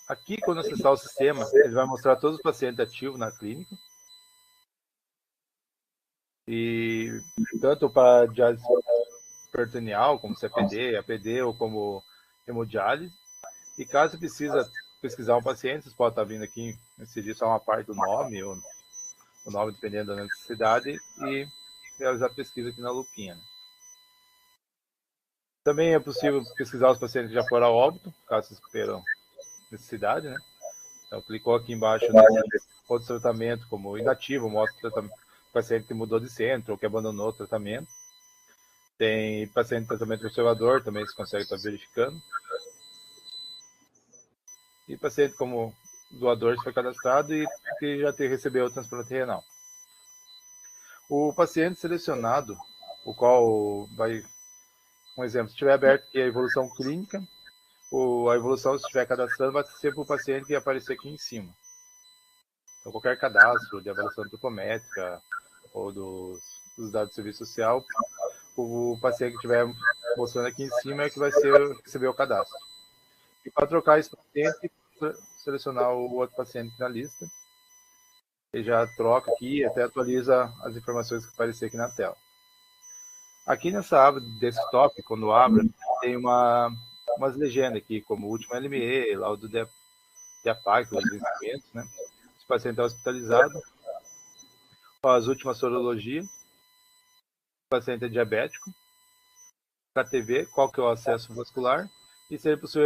Aqui, quando acessar o sistema, ele vai mostrar todos os pacientes ativos na clínica. E tanto para diálise peritoneal, como CPD, APD ou como hemodiálise. E caso precisa pesquisar um paciente, vocês podem estar vindo aqui, inserir só uma parte do nome, ou o nome dependendo da necessidade, e realizar a pesquisa aqui na lupinha. Né? Também é possível pesquisar os pacientes que já foram a óbito, caso vocês esperam necessidade, né? Então, clicou aqui embaixo nesse outro tratamento, como inativo, mostra o paciente que mudou de centro ou que abandonou o tratamento. Tem paciente de tratamento conservador, também se consegue estar verificando. E paciente como doador se foi cadastrado e que já recebeu o transplante renal. O paciente selecionado, o qual vai, um exemplo, se estiver aberto aqui a evolução clínica, a evolução, se estiver cadastrando, vai ser para o paciente que aparecer aqui em cima. Então, qualquer cadastro de avaliação antropométrica ou dos dados do serviço social, o paciente que estiver mostrando aqui em cima é que vai receber o cadastro. E para trocar esse paciente, selecionar o outro paciente na lista, ele já troca aqui e até atualiza as informações que aparecer aqui na tela. Aqui nessa aba de desktop, quando abre, tem umas legendas aqui, como o último LME, laudo de APAC, os vencimentos, né? Se o paciente é hospitalizado, as últimas sorologias, se o paciente é diabético, KTV, qual que é o acesso vascular, e se ele possui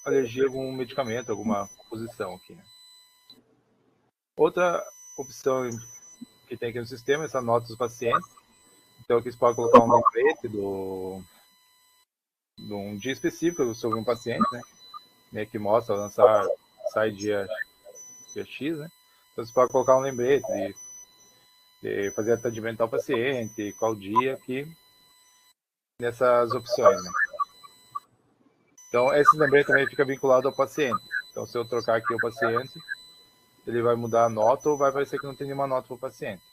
alergia a algum medicamento, alguma composição aqui. Né? Outra opção que tem aqui no sistema é essa nota dos pacientes. Então aqui você pode colocar um lembrete de um dia específico sobre um paciente, né, que mostra lançar, sai dia X, né? Então você pode colocar um lembrete de fazer atendimento ao paciente, qual dia aqui, nessas opções. Né? Então esse lembrete também fica vinculado ao paciente. Então se eu trocar aqui o paciente, ele vai mudar a nota ou vai parecer que não tem nenhuma nota para o paciente.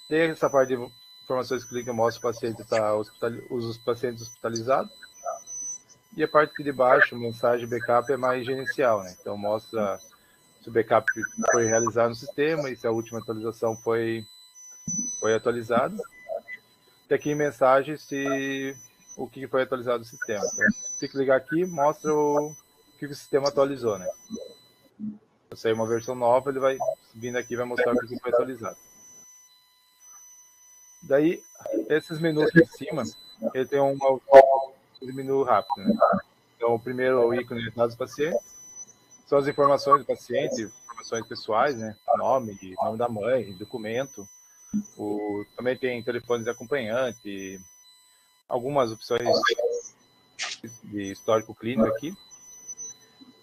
Tem essa parte de informações que mostra o paciente os pacientes hospitalizados. E a parte aqui de baixo, mensagem backup, é mais gerencial, né? Então mostra se o backup foi realizado no sistema e se a última atualização foi atualizada. E aqui em mensagem o que foi atualizado no sistema. Então, se clicar aqui, mostra o que o sistema atualizou, né? Se sair uma versão nova, ele vai vindo aqui e vai mostrar o que foi atualizado. Daí, esses menus aqui em cima, ele tem um menu rápido, né? Então, o primeiro ícone de dados do paciente são as informações do paciente, informações pessoais, né? Nome da mãe, documento. Também tem telefones de acompanhante, algumas opções de histórico clínico aqui.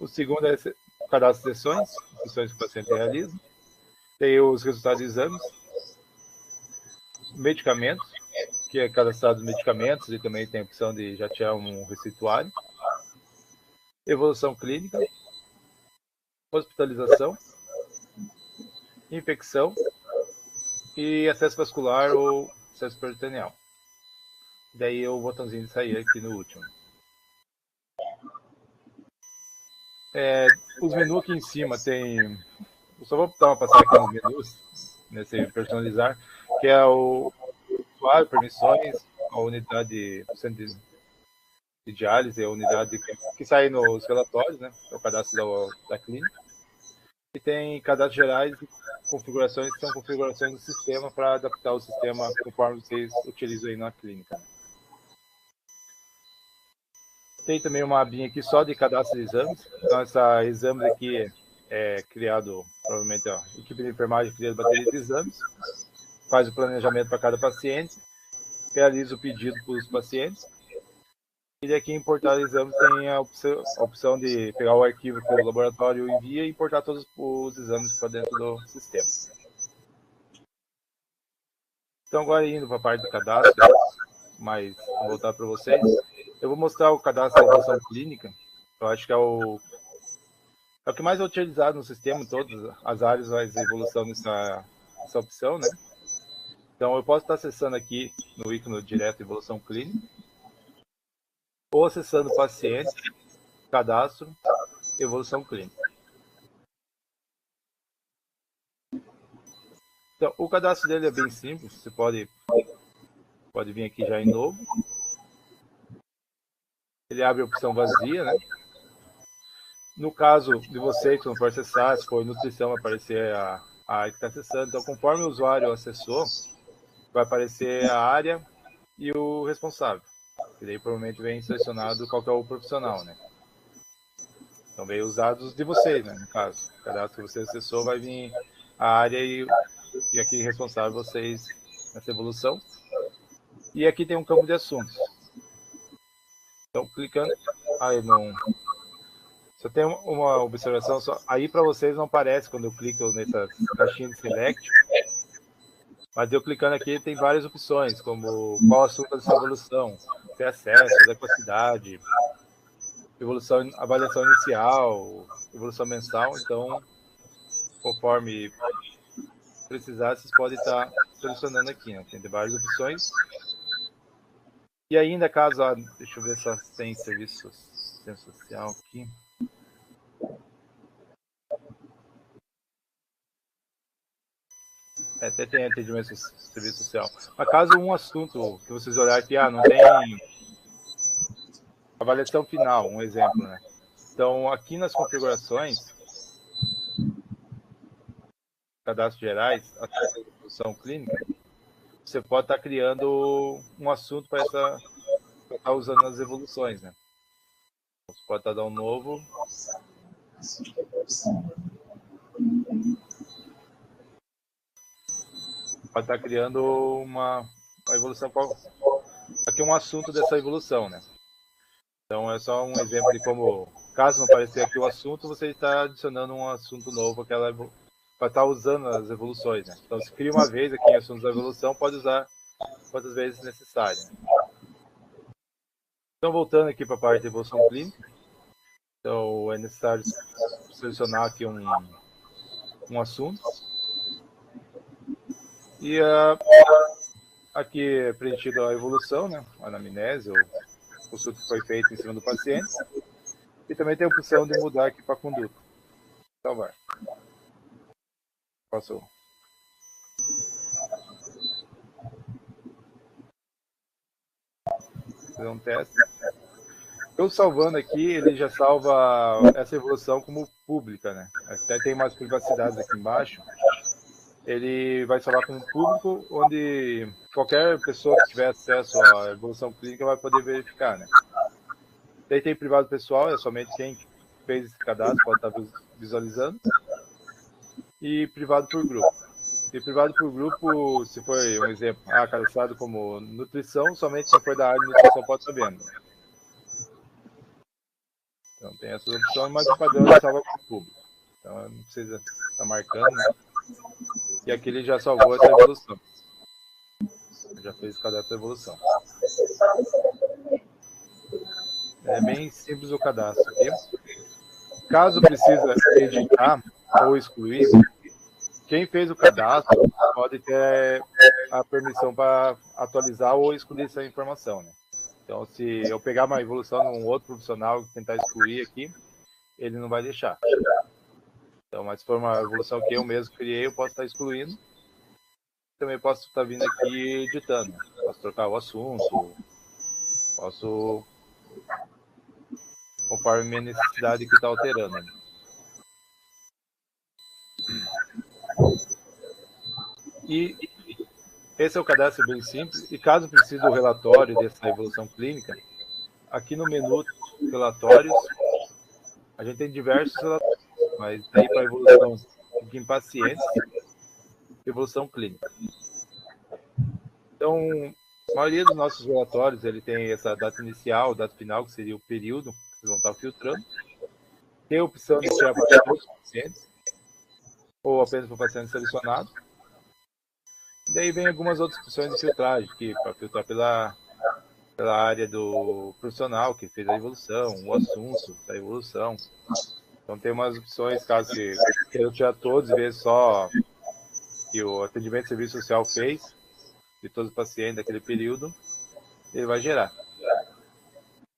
O segundo é o cadastro de sessões que o paciente realiza. Tem os resultados de exames. Medicamentos, que é cadastrado os medicamentos, e também tem a opção de já tirar um receituário. Evolução clínica, hospitalização, infecção e acesso vascular ou acesso peritoneal. Daí o botãozinho de sair aqui no último. Os menus aqui em cima tem... Eu só vou dar uma passada aqui nos menus, nesse personalizar, que é o usuário, permissões, a unidade de diálise, a unidade que sai nos relatórios, né? É o cadastro da clínica. E tem cadastros gerais e configurações que são configurações do sistema para adaptar o sistema conforme vocês utilizam aí na clínica. Tem também uma abinha aqui só de cadastro de exames. Então, essa exames aqui é criado, provavelmente, a equipe de enfermagem cria a bateria de exames, faz o planejamento para cada paciente, realiza o pedido para os pacientes. E aqui em importar exames tem a opção de pegar o arquivo que o laboratório envia e importar todos os exames para dentro do sistema. Então agora indo para a parte do cadastro, mas vou voltar para vocês. Eu vou mostrar o cadastro da evolução clínica. Eu acho que é o que mais é utilizado no sistema, em todas as áreas vai a evolução nessa opção, né? Então eu posso estar acessando aqui no ícone direto evolução clínica, ou acessando paciente, cadastro, evolução clínica. Então, o cadastro dele é bem simples, você pode vir aqui já em novo. Ele abre a opção vazia, né? No caso de você que não for acessar, se for nutrição, vai aparecer a área que está acessando. Então, conforme o usuário acessou, vai aparecer a área e o responsável. E daí provavelmente vem selecionado qual que é o profissional, né? Então vem os dados de vocês, né? No caso, o cadastro que você acessou vai vir a área e aqui responsável vocês nessa evolução. E aqui tem um campo de assuntos. Então clicando, aí não. Só tem uma observação só. Aí para vocês não aparece quando eu clico nessa caixinha de select. Mas eu clicando aqui tem várias opções, como qual assunto dessa evolução, ter acesso, adequacidade, evolução, avaliação inicial, evolução mensal. Então, conforme precisar, vocês podem estar selecionando aqui, né? Tem várias opções. E ainda caso, deixa eu ver se tem serviço social aqui. Até tem atendimento serviço social. Mas caso um assunto que vocês olharem aqui, não tem avaliação final, um exemplo, né? Então, aqui nas configurações, cadastros gerais, a evolução clínica, você pode estar criando um assunto para estar usando nas evoluções, né? Você pode estar dando um novo. Pode estar criando uma evolução. Aqui é um assunto dessa evolução, né? Então é só um exemplo de como, caso não aparecer aqui o assunto, você está adicionando um assunto novo para estar usando as evoluções, né? Então se cria uma vez aqui em assuntos da evolução, pode usar quantas vezes necessário. Então voltando aqui para a parte de evolução clínica, então é necessário selecionar aqui um assunto. E aqui é preenchido a evolução, né? A anamnese, o consulta que foi feito em cima do paciente. E também tem a opção de mudar aqui para conduta. Então vai. Passou. Fazer um teste. Eu salvando aqui, ele já salva essa evolução como pública, né? Até tem mais privacidades aqui embaixo. Ele vai salvar como público, onde qualquer pessoa que tiver acesso à evolução clínica vai poder verificar, né? Daí tem privado pessoal, é somente quem fez esse cadastro pode estar visualizando. E privado por grupo. E privado por grupo, se for um exemplo, cadastrado como nutrição, somente quem for da área de nutrição pode estar vendo. Então tem essas opções, mas o padrão é salva para o público. Então não precisa estar marcando, né? E aqui ele já salvou essa evolução. Já fez o cadastro da evolução. É bem simples o cadastro aqui. Caso precise editar ou excluir, quem fez o cadastro pode ter a permissão para atualizar ou excluir essa informação, né? Então, se eu pegar uma evolução num outro profissional e tentar excluir aqui, ele não vai deixar. Então, mas se for uma evolução que eu mesmo criei, eu posso estar excluindo. Também posso estar vindo aqui editando. Posso trocar o assunto, posso, conforme minha necessidade que está alterando. E esse é o cadastro bem simples. E caso precise do relatório dessa evolução clínica, aqui no menu relatórios, a gente tem diversos relatórios, mas daí para evolução em pacientes, evolução clínica. Então, a maioria dos nossos relatórios, ele tem essa data inicial, data final, que seria o período que vocês vão estar filtrando. Tem a opção de tirar para todos os pacientes, ou apenas para o paciente selecionado. E daí vem algumas outras opções de filtragem, que para filtrar pela área do profissional que fez a evolução, o assunto da evolução. Então tem umas opções, caso que queira tirar todos e ver só que o atendimento de serviço social fez, de todos os pacientes daquele período, ele vai gerar.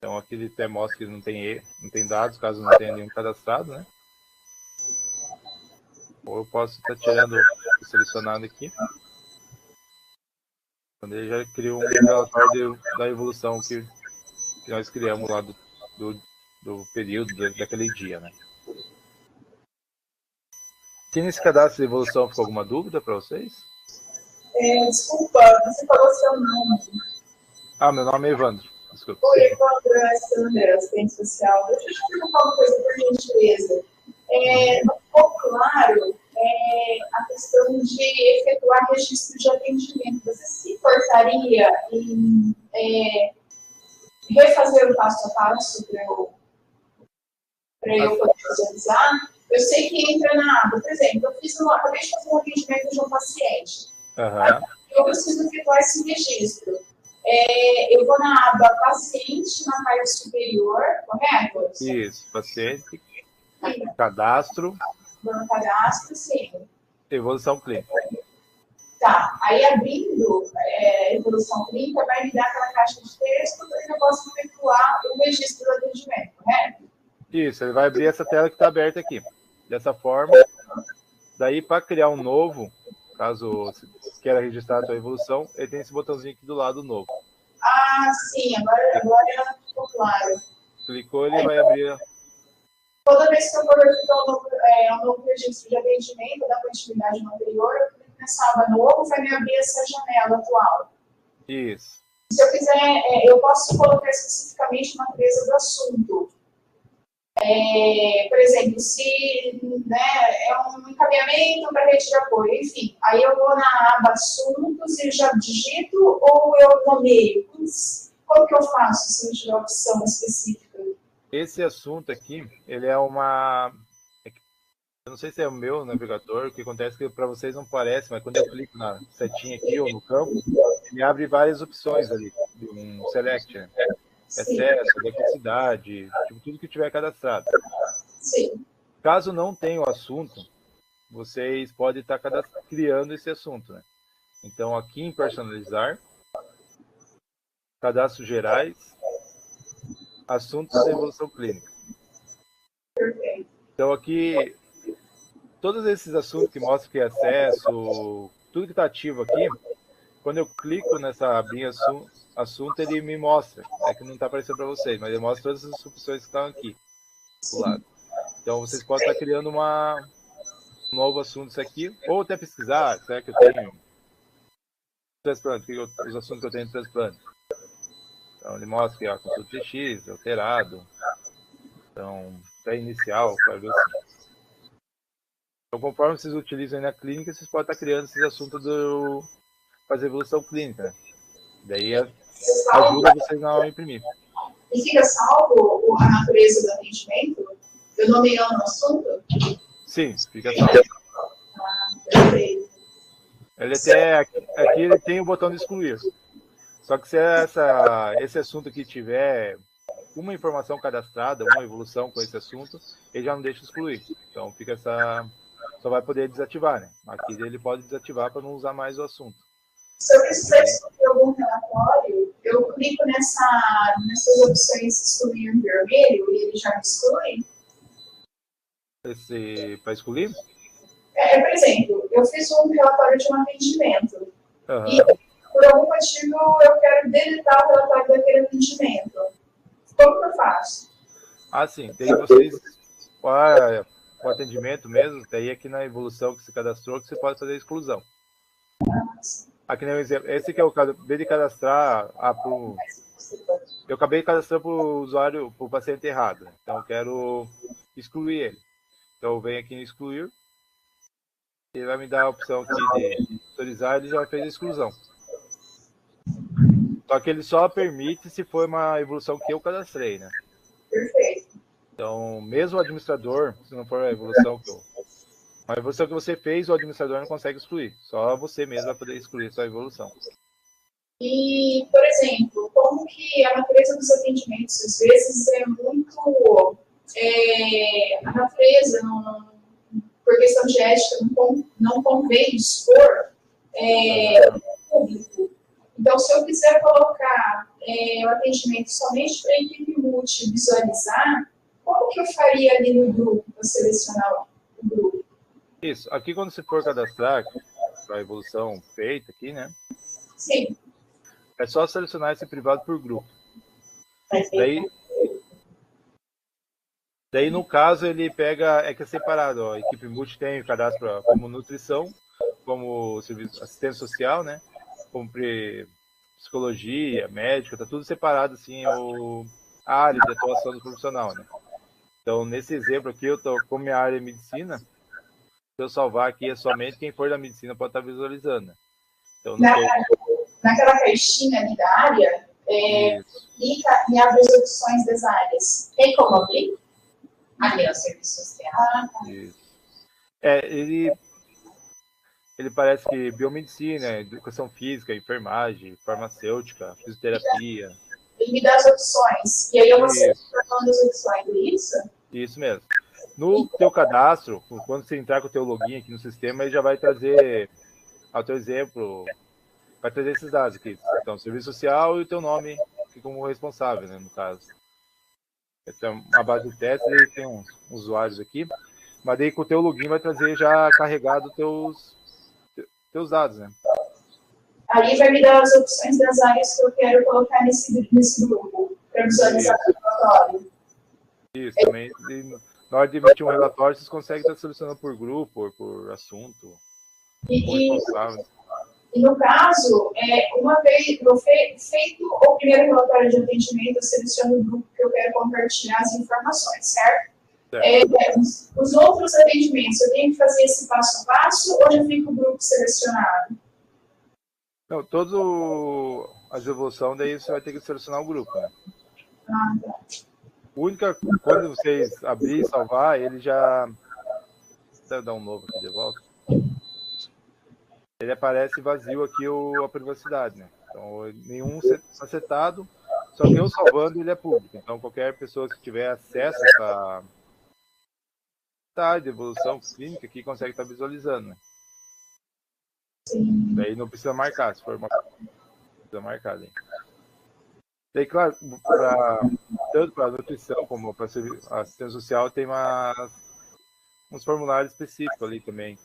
Então aqui ele até mostra que não tem dados, caso não tenha nenhum cadastrado, né? Ou eu posso estar tirando o selecionado aqui. Quando ele já criou um relatório da evolução que nós criamos lá do período daquele dia, né? Se nesse cadastro de evolução ficou alguma dúvida para vocês? Desculpa, você falou seu nome. Meu nome é Evandro. Desculpa. Oi, Evandro, é Sandra, assistente social. Deixa eu te perguntar uma coisa, por gentileza. Não ficou claro a questão de efetuar registro de atendimento. Você se importaria em refazer o passo a passo para eu poder visualizar? Eu sei que entra na aba, por exemplo, acabei de fazer um atendimento de um paciente. Eu preciso efetuar esse registro. Eu vou na aba paciente, na parte superior, correto? Isso, paciente, cadastro. Vou no cadastro, sim. Evolução clínica. Tá, aí abrindo evolução clínica, vai me dar aquela caixa de texto para que eu possa efetuar o registro do atendimento, correto? Isso, ele vai abrir essa tela que está aberta aqui. Dessa forma, daí para criar um novo, caso você queira registrar a sua evolução, ele tem esse botãozinho aqui do lado novo. Sim, agora ficou claro. Clicou, ele vai abrir. Toda vez que eu for efetuar um novo registro de atendimento da continuidade no anterior, eu clico nessa aba novo, vai me abrir essa janela atual. Isso. Se eu quiser, eu posso colocar especificamente uma natureza do assunto. Por exemplo, se é um encaminhamento para rede de apoio, enfim, aí eu vou na aba assuntos e já digito ou eu nomeio? Como que eu faço se não tiver opção específica? Esse assunto aqui, ele é uma... Eu não sei se é o meu navegador, o que acontece é que para vocês não parece, mas quando eu clico na setinha aqui ou no campo, ele abre várias opções ali, um select, né? Excesso, eletricidade, tipo, tudo que tiver cadastrado. Sim. Caso não tenha o assunto, vocês podem estar criando esse assunto, né? Então, aqui em personalizar, cadastros gerais, assuntos de evolução clínica. Então, aqui, todos esses assuntos que mostram que é acesso, tudo que está ativo aqui, quando eu clico nessa abinha assunto, ele me mostra. É que não está aparecendo para vocês, mas ele mostra todas as opções que estão aqui do lado. Então, vocês podem estar criando um novo assunto isso aqui, ou até pesquisar, será que eu tenho transplante, os assuntos que eu tenho de transplante. Então, ele mostra que a consulta X, alterado, então, pré-inicial, assim. Então, conforme vocês utilizam aí na clínica, vocês podem estar criando esses assuntos fazer evolução clínica, né? Daí ajuda vocês não imprimir. E fica salvo a natureza do atendimento? Eu nomeando o assunto? Sim, fica salvo. Perfeito. Ele até aqui ele tem o botão de excluir. Só que se esse assunto aqui tiver uma informação cadastrada, uma evolução com esse assunto, ele já não deixa excluir. Então fica só vai poder desativar, né? Aqui ele pode desativar para não usar mais o assunto. Se eu precisar excluir algum relatório, eu clico nessas opções excluir em vermelho e ele já me exclui? Para excluir? Por exemplo, eu fiz um relatório de um atendimento e, por algum motivo, eu quero deletar o relatório daquele atendimento. Como que eu faço? Sim. Daí vocês, o atendimento mesmo, daí aqui na evolução que se cadastrou, que você pode fazer a exclusão. Aqui no exemplo, esse que é o caso, de cadastrar eu acabei de cadastrar para o usuário, para o paciente errado. Então eu quero excluir ele. Então eu venho aqui em excluir. Ele vai me dar a opção aqui de autorizar, ele já fez a exclusão. Só que ele só permite se for uma evolução que eu cadastrei, né? Perfeito. Então, mesmo o administrador, se não for a evolução uma evolução que você fez, o administrador não consegue excluir. Só você mesmo vai poder excluir a sua evolução. E, por exemplo, como que a natureza dos atendimentos, às vezes, é muito... a natureza, por questão de ética, não convém expor público. Então, se eu quiser colocar o atendimento somente para a equipe multi visualizar, como que eu faria ali no grupo, para selecionar o grupo? Isso. Aqui, quando você for cadastrar, para a evolução feita aqui, né? Sim. É só selecionar esse privado por grupo. Daí, no caso, ele pega, é que é separado, ó, a equipe multi tem o cadastro como nutrição, como serviço, assistência social, né? Como psicologia, médica, tá tudo separado, assim, a área de atuação do profissional, né? Então, nesse exemplo aqui, eu tô com minha área de medicina, se eu salvar aqui, é somente quem for da medicina pode estar visualizando, né? Então, naquela caixinha ali da área, clica e abre as opções das áreas. Tem como abrir? Ali, ó, serviço social. Isso. Ele parece que biomedicina, educação física, enfermagem, farmacêutica, fisioterapia. Ele me dá as opções. E aí eu vou selecionando as opções, é isso? Isso mesmo. No teu cadastro, quando você entrar com o teu login aqui no sistema, ele já vai trazer, ao teu exemplo, vai trazer esses dados aqui. Então, serviço social e o teu nome como responsável, né, no caso. Essa é uma base de teste, ele tem uns usuários aqui, mas daí com o teu login vai trazer já carregado teus dados, né? Aí vai me dar as opções das áreas que eu quero colocar nesse grupo, para visualizar o relatório. Isso, também. Na hora de emitir um relatório, vocês conseguem estar selecionando por grupo, ou por assunto, por responsável. E no caso, uma vez feito o primeiro relatório de atendimento, eu seleciono o grupo que eu quero compartilhar as informações, certo? Os outros atendimentos, eu tenho que fazer esse passo a passo ou já fica o grupo selecionado? Não, toda a evolução, daí você vai ter que selecionar o grupo, né? Tá. Quando vocês abrir e salvar, ele já... Deixa eu dar um novo aqui de volta. Ele aparece vazio aqui a privacidade, né? Então, nenhum setado, só que eu salvando ele é público. Então, qualquer pessoa que tiver acesso a essa de evolução clínica aqui consegue estar visualizando, né? Sim. Daí não precisa marcar, se for uma precisa marcar. Daí, claro, tanto para a nutrição como para a assistência social tem uns formulários específicos ali também.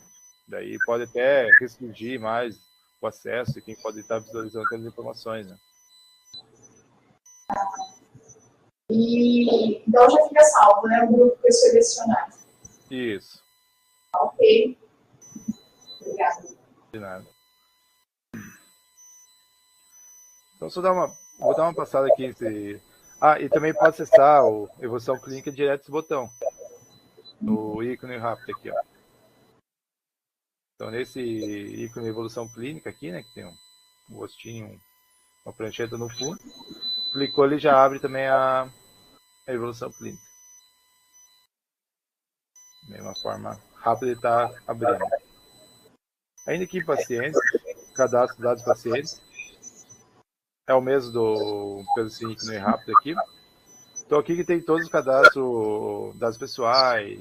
Daí pode até restringir mais o acesso e quem pode estar visualizando aquelas informações, né? E então já fica salvo, né? O grupo que eu selecionar. Isso. Ok. Obrigada. De nada. Então, vou dar uma passada aqui. E também pode acessar o Evolução Clínica direto desse botão. No ícone rápido aqui, ó. Então, nesse ícone Evolução Clínica aqui, né, que tem um rostinho, uma prancheta no fundo, clicou, ele já abre também a Evolução Clínica. Mesma forma rápida de estar abrindo. Ainda aqui em pacientes, cadastro de dados pacientes, é o mesmo pelo ícone rápido aqui. Então aqui que tem todos os cadastros, dados pessoais,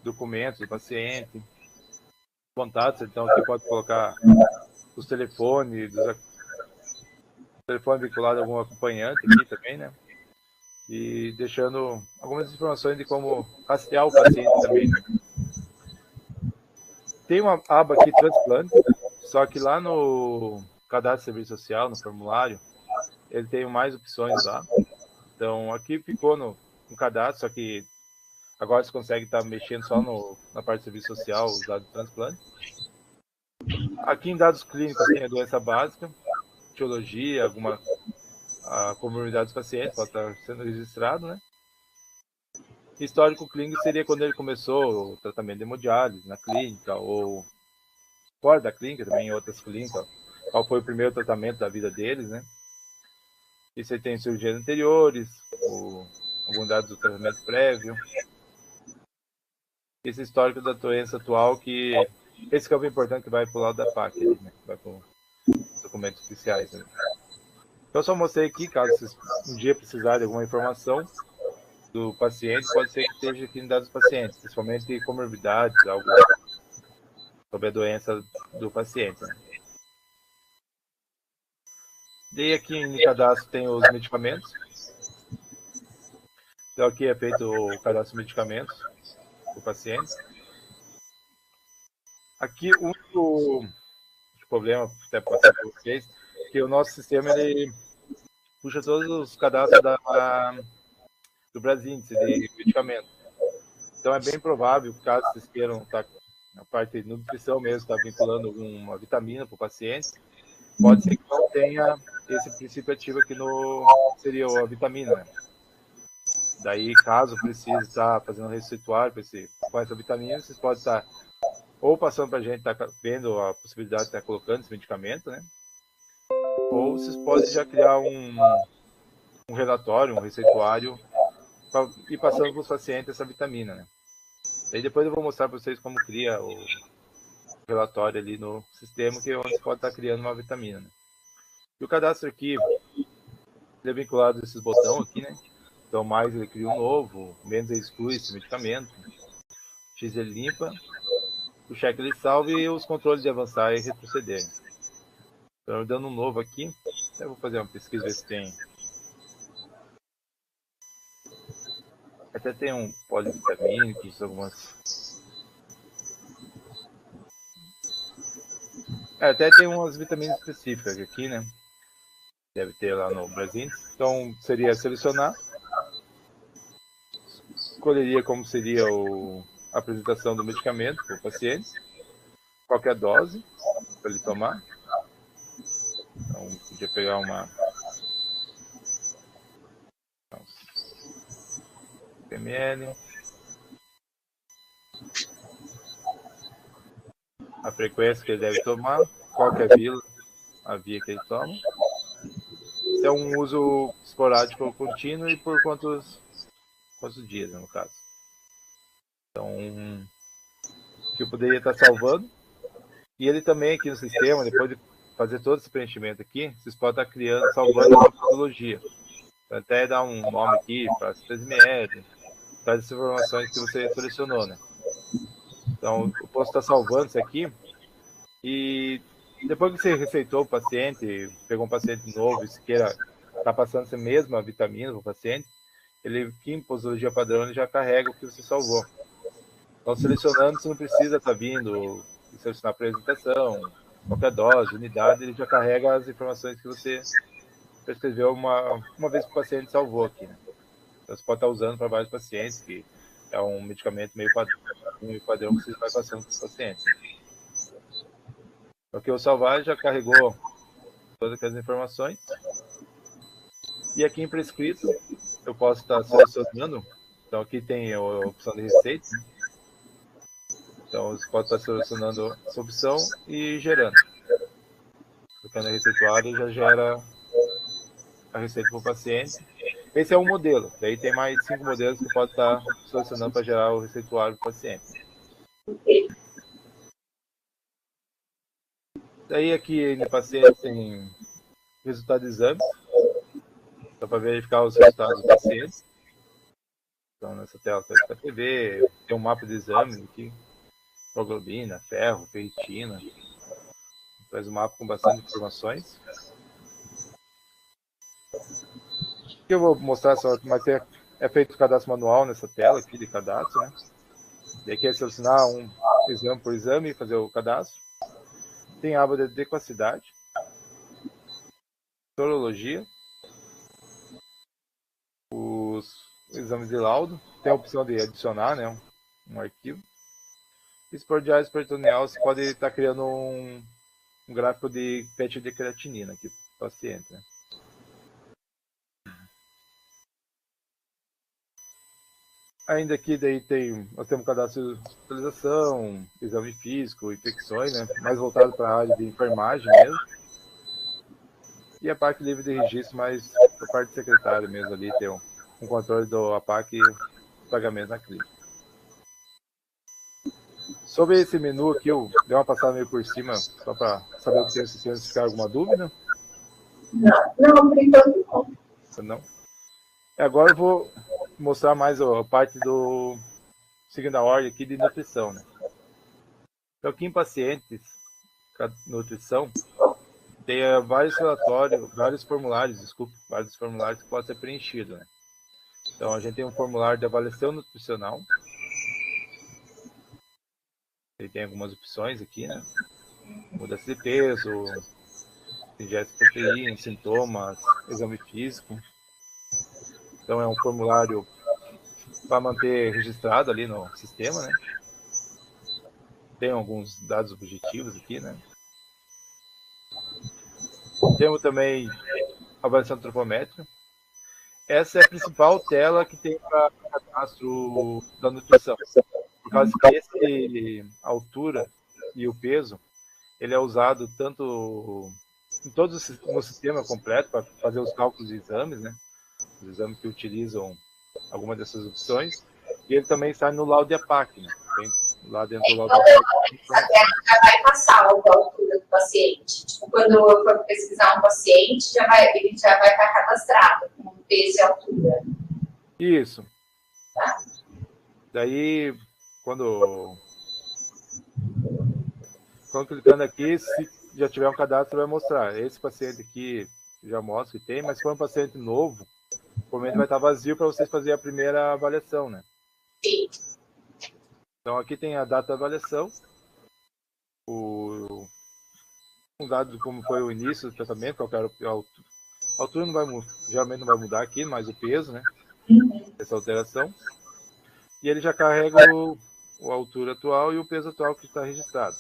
documentos do paciente, contatos, então aqui pode colocar os telefones, telefone vinculado a algum acompanhante aqui também, né? E deixando algumas informações de como rastrear o paciente também, né? Tem uma aba aqui, transplante, só que lá no cadastro de serviço social, no formulário, ele tem mais opções lá. Então aqui ficou no cadastro, só que agora você consegue estar mexendo só na parte de serviço social, os dados de transplante. Aqui em dados clínicos tem a doença básica, etiologia, alguma comorbidade dos pacientes, pode estar sendo registrado, né? Histórico clínico seria quando ele começou o tratamento de hemodiálise na clínica, ou fora da clínica, também em outras clínicas, qual foi o primeiro tratamento da vida deles, né? E você tem cirurgias anteriores, algum dado do tratamento prévio. Esse histórico da doença atual, esse campo é importante que vai para o lado da PAC, ali, né? Vai para os documentos oficiais. Né? Então, só mostrei aqui, caso vocês um dia precisarem de alguma informação do paciente, pode ser que esteja aqui em dados dos pacientes, principalmente comorbidades, algo sobre a doença do paciente. Né? Daí aqui em cadastro tem os medicamentos. Então aqui é feito o cadastro de medicamentos do paciente. Aqui o único problema, até passar para vocês, que o nosso sistema ele puxa todos os cadastros do Brasíndice de medicamento. Então é bem provável, caso vocês queiram estar na parte de nutrição mesmo, estar vinculando uma vitamina para o paciente, pode ser que não tenha esse princípio ativo aqui seria a vitamina, né? Daí, caso precise estar fazendo receituário com essa vitamina, vocês podem estar ou passando para a gente, estar vendo a possibilidade de estar colocando esse medicamento, né? Ou vocês podem já criar um relatório, um receituário, para ir passando para os pacientes essa vitamina, né? Daí depois eu vou mostrar para vocês como cria o relatório ali no sistema, que é onde você pode estar criando uma vitamina, né? E o cadastro arquivo, ele é vinculado a esses botões aqui, né? Então, mais ele cria um novo, menos ele exclui esse medicamento, X ele limpa, o check ele salva e os controles de avançar e retroceder. Então, dando um novo aqui, eu vou fazer uma pesquisa, ver se tem. Até tem um polivitamínicos, algumas. Até tem umas vitaminas específicas aqui, né? Deve ter lá no Brasil. Então, seria selecionar. Escolheria como seria a apresentação do medicamento para o paciente. Qualquer dose para ele tomar. Então, podia pegar uma ml. A frequência que ele deve tomar, qual que é a via que ele toma. Se é um uso esporádico ou contínuo e por quantos dias, no caso. Então, que eu poderia estar salvando. E ele também aqui no sistema, depois de fazer todo esse preenchimento aqui, vocês podem estar salvando a metodologia. Então, até dar um nome aqui para 3 ml, traz as informações que você selecionou, né? Então, eu posso estar salvando isso aqui e depois que você receitou o paciente, pegou um paciente novo e queira estar passando essa mesma vitamina para o paciente, ele aqui em posologia padrão ele já carrega o que você salvou. Então, selecionando, você não precisa estar vindo e selecionar a apresentação, qualquer dose, unidade, ele já carrega as informações que você prescreveu uma vez que o paciente salvou aqui, né? Então, você pode estar usando para vários pacientes, que é um medicamento meio padrão que você vai passando para os pacientes. Porque o salvar já carregou todas aquelas informações. E aqui em prescrito, eu posso estar selecionando. Então, aqui tem a opção de receita. Então, você pode estar selecionando essa opção e gerando. Clicando em receituário, já gera a receita para o paciente. Esse é um modelo. Daí tem mais 5 modelos que pode estar selecionando para gerar o receituário para o paciente. Daí aqui no paciente tem resultado de exame. Só para verificar os resultados do paciente. Então, nessa tela está a TV, tem um mapa de exames aqui. Hemoglobina, ferro, ferritina. Faz um mapa com bastante informações. Aqui eu vou mostrar só como é feito o cadastro manual nessa tela aqui de cadastro, né? E aqui é selecionar um exame por exame e fazer o cadastro. Tem a aba de adequacidade, sorologia, os exames de laudo, tem a opção de adicionar, né, um arquivo. Espordiais peritoneal, você pode estar criando um gráfico de PET de creatinina aqui para o paciente, né? Ainda aqui daí nós temos cadastro de hospitalização, exame físico, infecções, né? Mais voltado para a área de enfermagem mesmo. E a parte livre de registro, mais para a parte secretária mesmo ali, tem um controle do APAC e pagamento na clínica. Sobre esse menu aqui, eu dei uma passada meio por cima, só para saber o que tem, se ficar alguma dúvida. Não, por enquanto não. Não. Agora eu vou mostrar mais a parte seguindo a ordem aqui de nutrição, né? Então, aqui em pacientes, nutrição, tem vários relatórios, vários formulários que podem ser preenchidos, né? Então, a gente tem um formulário de avaliação nutricional. Ele tem algumas opções aqui, né? Mudança de peso, ingesta de proteína, sintomas, exame físico. Então, é um formulário para manter registrado ali no sistema, né? Tem alguns dados objetivos aqui, né? Temos também a avaliação antropométrica. Essa é a principal tela que tem para cadastro da nutrição. Por causa que a altura e o peso, ele é usado tanto em todos no sistema completo para fazer os cálculos de exames, né? Os exames que utilizam algumas dessas opções. E ele também está no laudo de APAC, né? Tem lá dentro do laudo de APAC. Já vai passar a altura do paciente. Tipo, quando eu for pesquisar um paciente, ele já vai estar cadastrado com peso e altura. Isso. Tá. Daí, quando clicando aqui, se já tiver um cadastro, vai mostrar. Esse paciente aqui já mostra que tem, mas se for um paciente novo, provavelmente vai estar vazio para vocês fazerem a primeira avaliação, né? Sim. Então, aqui tem a data da avaliação, um dado de como foi o início do tratamento, qual era a altura, geralmente não vai mudar aqui, mas o peso, né? Essa alteração. E ele já carrega a altura atual e o peso atual que está registrado.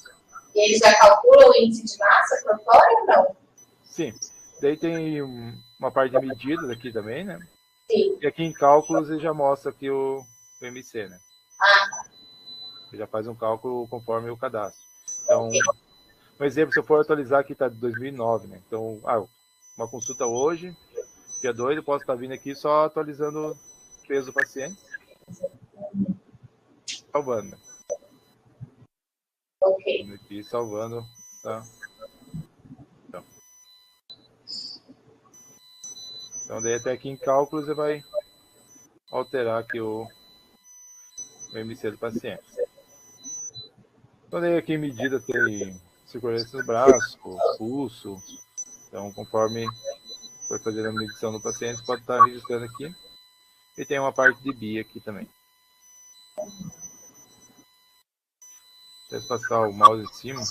E ele já calcula o índice de massa corpórea ou não? Sim. Daí tem uma parte de medidas aqui também, né? Sim. E aqui em cálculos ele já mostra aqui o MC, né? Ah. Ele já faz um cálculo conforme o cadastro. Então, um exemplo, se eu for atualizar aqui, está de 2009, né? Então, uma consulta hoje, dia 2, eu posso estar vindo aqui só atualizando o peso do paciente. Salvando, né? Ok. Aqui salvando, tá? Então, daí até aqui em cálculos você vai alterar aqui o MC do paciente. Então, daí aqui em medida tem circunferência do braço, pulso. Então, conforme for fazendo a medição do paciente, pode estar registrando aqui. E tem uma parte de BI aqui também. Deixa eu passar o mouse em cima.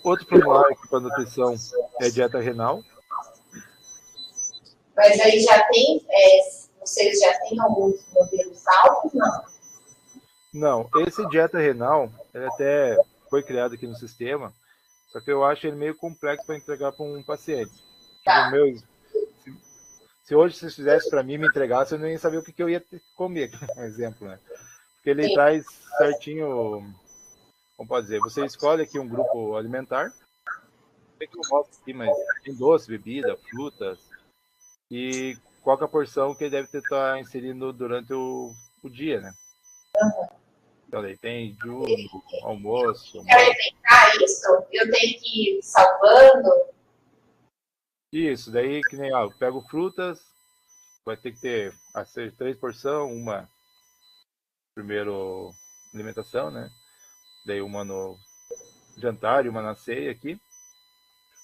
Outro formulário aqui para nutrição é dieta renal. Mas aí já tem, vocês já têm alguns modelos altos, não? Não, esse dieta renal, ele até foi criado aqui no sistema, só que eu acho ele meio complexo para entregar para um paciente. Tá. Se hoje vocês fizessem para mim, me entregasse, eu não ia saber o que eu ia comer, por exemplo, né? Porque ele Sim. traz certinho, como pode dizer, você escolhe aqui um grupo alimentar, tem que eu mostro aqui, mas tem doce, bebida, frutas, e qual que é a porção que ele deve estar inserindo durante o dia, né? Então, daí tem diurno, almoço. Para evitar isso, eu tenho que ir salvando. Isso, daí que nem, eu pego frutas, vai ter que ter 3 porções, uma primeiro alimentação, né? Daí uma no jantar e uma na ceia aqui.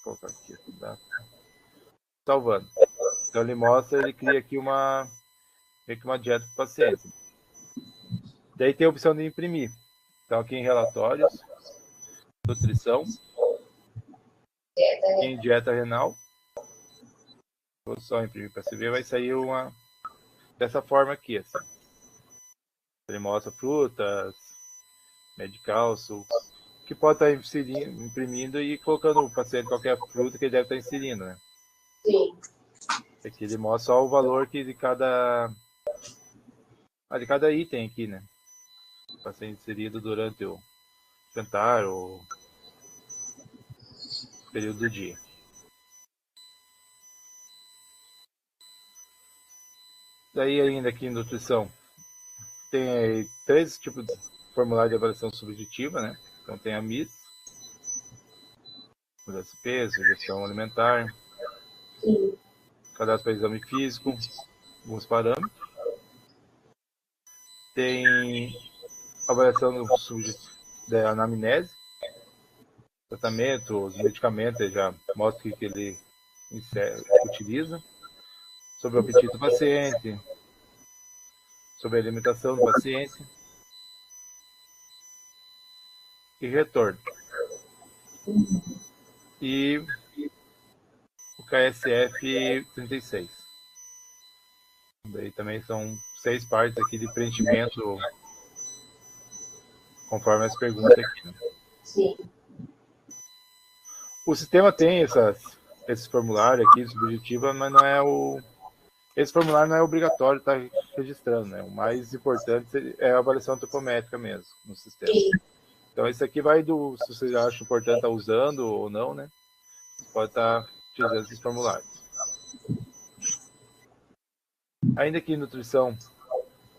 Vou colocar aqui, tá? Salvando. Então ele mostra, ele cria aqui meio que uma dieta para o paciente. Daí tem a opção de imprimir. Então aqui em relatórios, nutrição, em dieta renal. Vou só imprimir para você ver, vai sair uma dessa forma aqui, assim. Ele mostra frutas, medicalço, que pode estar imprimindo e colocando o paciente qualquer fruta que ele deve estar inserindo, né? Sim. Aqui ele mostra só o valor que de cada item aqui, né? Para ser inserido durante o jantar ou período do dia. Daí ainda aqui em nutrição tem aí 3 tipos de formulário de avaliação subjetiva, né? Então tem a MIS, mudança de peso, gestão alimentar, Sim. cadastro para exame físico, alguns parâmetros. Tem avaliação da anamnese, tratamento, os medicamentos, ele já mostra o que ele utiliza, sobre o apetite do paciente, sobre a alimentação do paciente e retorno. E o KSF 36. Daí também são 6 partes aqui de preenchimento, conforme as perguntas aqui. Né? Sim. O sistema tem esse formulário aqui, subjetiva, mas não é esse formulário não é obrigatório estar registrando, né? O mais importante é a avaliação antropométrica mesmo, no sistema. Sim. Então, isso aqui vai se você acha importante estar usando ou não, né? Você pode estar utilizando esses formulários. Ainda que em nutrição,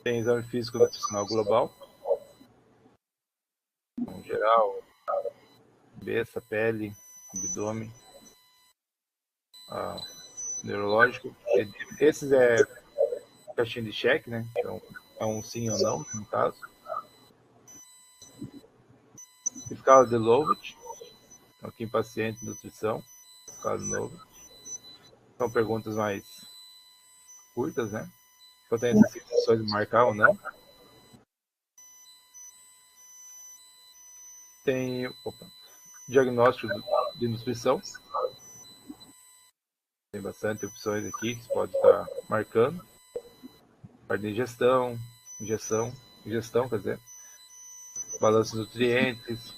tem exame físico nutricional global, em geral, cabeça, pele, abdômen, neurológico. Esses é caixinha de cheque, né? Então, é um sim ou não, no caso. Escala de Lovett, aqui em paciente, nutrição, escala de Lovett. São perguntas mais curtas, né? Potência de situações de marcar ou não. Tem diagnóstico de nutrição. Tem bastante opções aqui que você pode estar marcando. Parte de ingestão, quer dizer, balanço de nutrientes.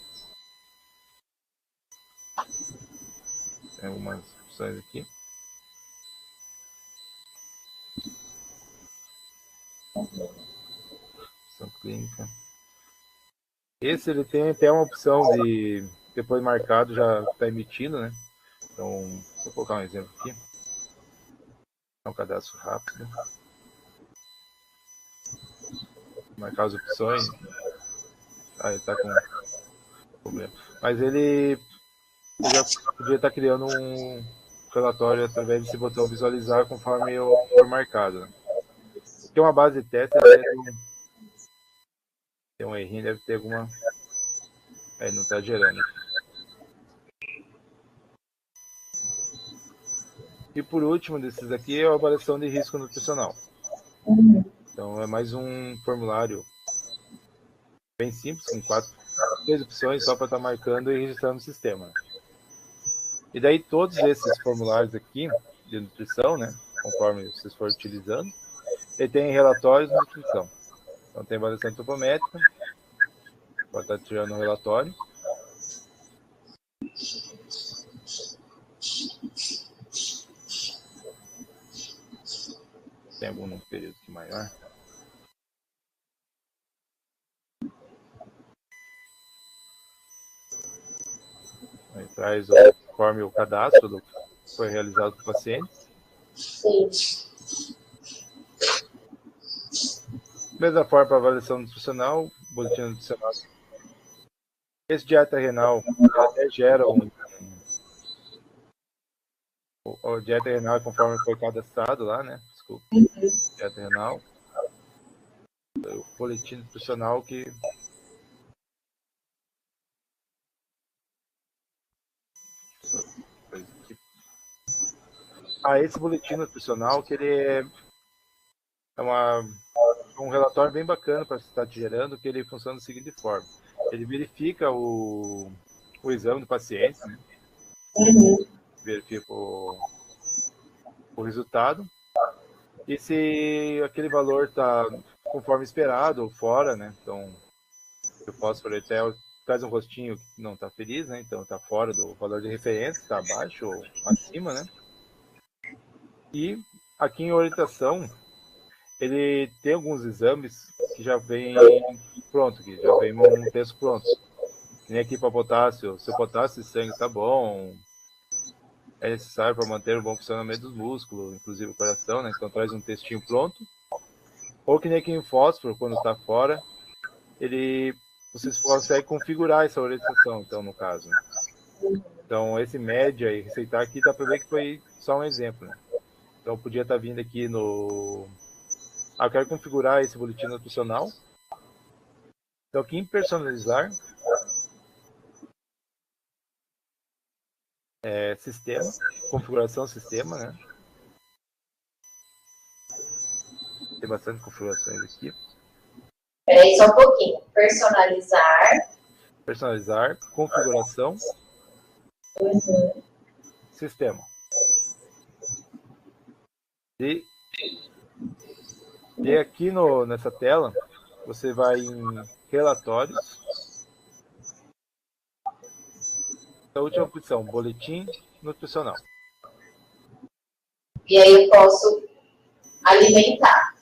Tem algumas opções aqui. Opção clínica. Esse ele tem até uma opção de depois marcado já está emitindo, né? Então, vou colocar um exemplo aqui. É um cadastro rápido. Marcar as opções. Ele está com problema. Mas ele já podia estar criando um relatório através desse botão visualizar conforme eu for marcado. Tem uma base de teste, tem um errinho, deve ter alguma. Aí não está gerando. E por último desses aqui é a avaliação de risco nutricional. Então é mais um formulário bem simples, com 3 opções só para estar marcando e registrando no sistema. E daí todos esses formulários aqui de nutrição, né, conforme vocês forem utilizando, ele tem relatórios de nutrição. Então tem avaliação antropométrica, pode estar tirando um relatório. Tem algum período aqui maior. Aí traz conforme o cadastro do que foi realizado para o paciente. Sim. Mesma forma para avaliação nutricional, boletim nutricional. Esse dieta renal até gera o dieta renal é conforme foi cadastrado lá, né? Desculpa. Dieta renal. O boletim nutricional que esse boletim nutricional que ele é um relatório bem bacana para você estar te gerando, que ele funciona da seguinte forma. Ele verifica o exame do paciente, né? Verifica o resultado, e se aquele valor está conforme esperado ou fora, né? Então, o fósforo até traz um rostinho que não está feliz, né? Então, está fora do valor de referência, está abaixo ou acima, né? E aqui em orientação, ele tem alguns exames que já vem pronto, que já vem um texto pronto. Que nem aqui para potássio, se o potássio de sangue está bom, é necessário para manter o bom funcionamento dos músculos, inclusive o coração, né? Então traz um textinho pronto. Ou que nem aqui em fósforo, quando está fora, vocês conseguem configurar essa orientação, então, no caso. Né? Então, esse média e receitar aqui, dá para ver que foi só um exemplo. Né? Então, podia estar vindo aqui no... eu quero configurar esse boletim nutricional. Então, aqui em personalizar, sistema, configuração sistema, né? Tem bastante configurações aqui. Peraí, só um pouquinho. Personalizar, configuração, sistema. E aqui nessa tela, você vai em relatórios. A última opção, boletim nutricional. E aí eu posso alimentar.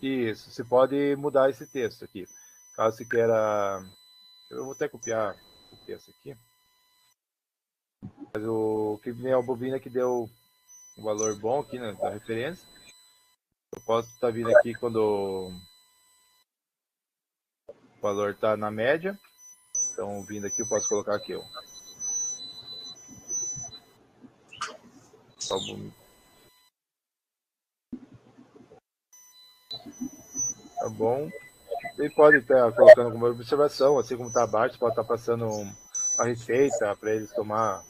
Isso, você pode mudar esse texto aqui. Caso você queira... Eu vou até copiar o texto aqui. Mas o que nem a bobina que deu um valor bom aqui, né, da referência. Eu posso estar vindo aqui quando o valor está na média. Então, vindo aqui, eu posso colocar aqui, ó. Tá bom. Ele pode estar colocando alguma observação, assim como está abaixo, pode estar passando uma receita para eles tomar,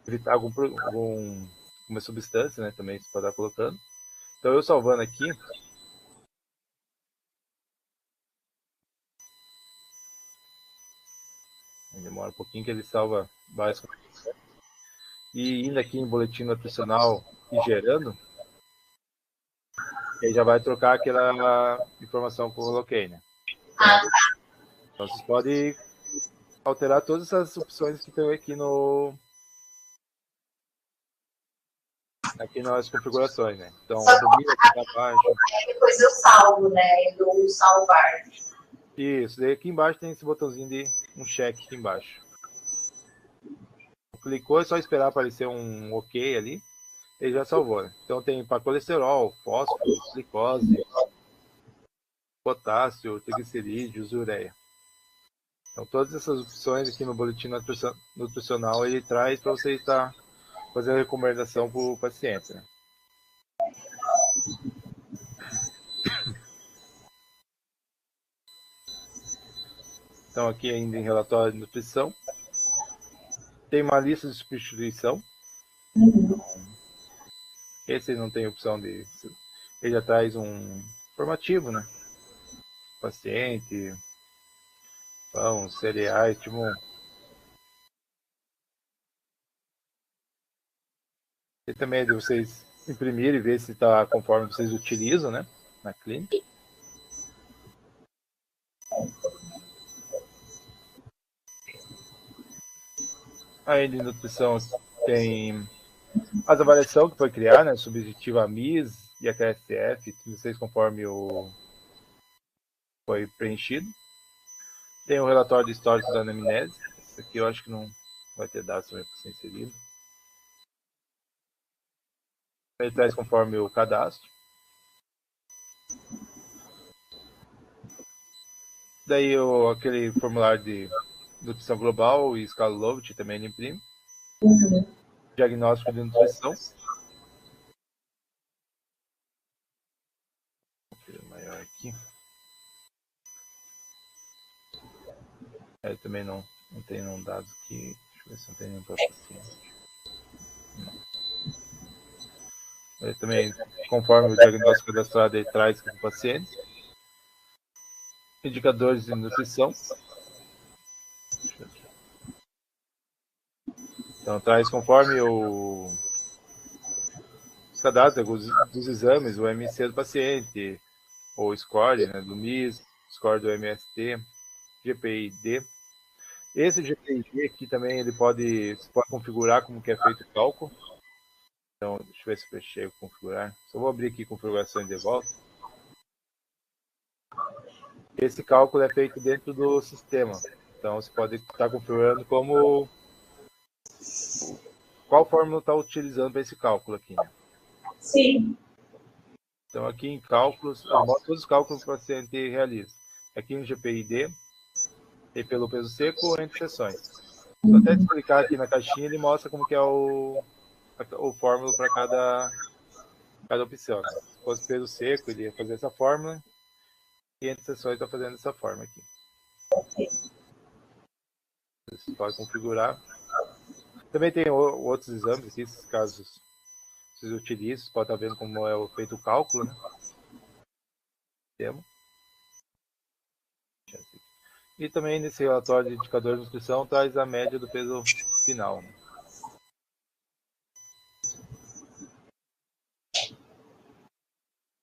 evitar alguma substância, né? Também você pode estar colocando. Então, eu salvando aqui. Demora um pouquinho que ele salva várias coisas. E indo aqui em boletim nutricional e gerando, ele já vai trocar aquela informação que eu coloquei, né? Então vocês podem alterar todas essas opções que estão aqui nas configurações, né? Então, subir aqui para baixo. Depois eu salvo, né? Eu dou um salvar. Isso, daí aqui embaixo tem esse botãozinho de um check aqui embaixo. Clicou, é só esperar aparecer um OK ali. Ele já salvou, né? Então tem para colesterol, fósforo, glicose, potássio, triglicerídeos, ureia. Então todas essas opções aqui no boletim nutricional ele traz para você estar fazendo a recomendação para o paciente, né? Então aqui ainda em relatório de nutrição tem uma lista de substituição. Esse não tem opção de... Ele já traz um informativo, né? Paciente, pão, cereais, tipo... E também é de vocês imprimirem e ver se está conforme vocês utilizam, né? Na clínica. Aí de nutrição tem as avaliações que foi criar, né? Subjetiva MIS e a KSF, vocês conforme foi preenchido. Tem o relatório de histórico da anamnese. Esse aqui eu acho que não vai ter dados também para ser inserido. Ele traz conforme o cadastro. Daí aquele formulário de nutrição global e escala Lovett também ele imprime. Diagnóstico de nutrição. Maior aqui. Ele também não tem nenhum dado aqui. Deixa eu ver se não tem nenhum para paciente. Não. Ele também, conforme o diagnóstico cadastrado, ele traz para o paciente. Indicadores de nutrição. Então, traz conforme os cadastros dos exames, o MC do paciente, ou score, né, do MIS, score do MST, GPI-D. Esse GPI-D aqui também você pode configurar como que é feito o cálculo. Então, deixa eu ver se eu chego a configurar. Só vou abrir aqui configurações de volta. Esse cálculo é feito dentro do sistema. Então, você pode estar configurando qual fórmula está utilizando para esse cálculo aqui. Né? Sim. Então, aqui em cálculos, todos os cálculos que o paciente realiza. Aqui no GPI-D, e pelo peso seco ou entre sessões. Só até clicar aqui na caixinha, ele mostra como que é o fórmula para cada opção. Né? Se fosse peso seco, ele ia fazer essa fórmula, e entre sessões está fazendo essa forma aqui. Você pode configurar. Também tem outros exames aqui, caso vocês utilizem, vocês podem estar vendo como é feito o cálculo, né? Temos. E também nesse relatório de indicadores de nutrição traz a média do peso final, né?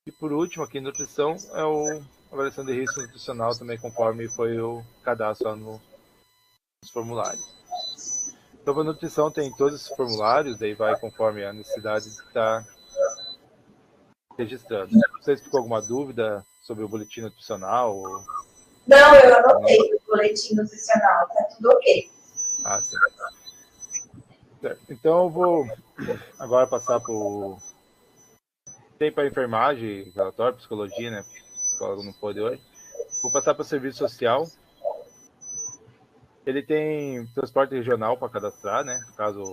E por último, aqui nutrição, é a avaliação de risco nutricional também, conforme foi o cadastro lá nos formulários. Então, a nutrição tem todos esses formulários, daí vai conforme a necessidade de estar registrando. Vocês ficou alguma dúvida sobre o boletim nutricional? Não, eu anotei o boletim nutricional, tá tudo ok. Ah, sim. Certo. Então, eu vou agora passar para o... Tem para enfermagem, relatório, psicologia, né? Psicólogo não pôde hoje. Vou passar para o serviço social. Ele tem transporte regional para cadastrar, né? Caso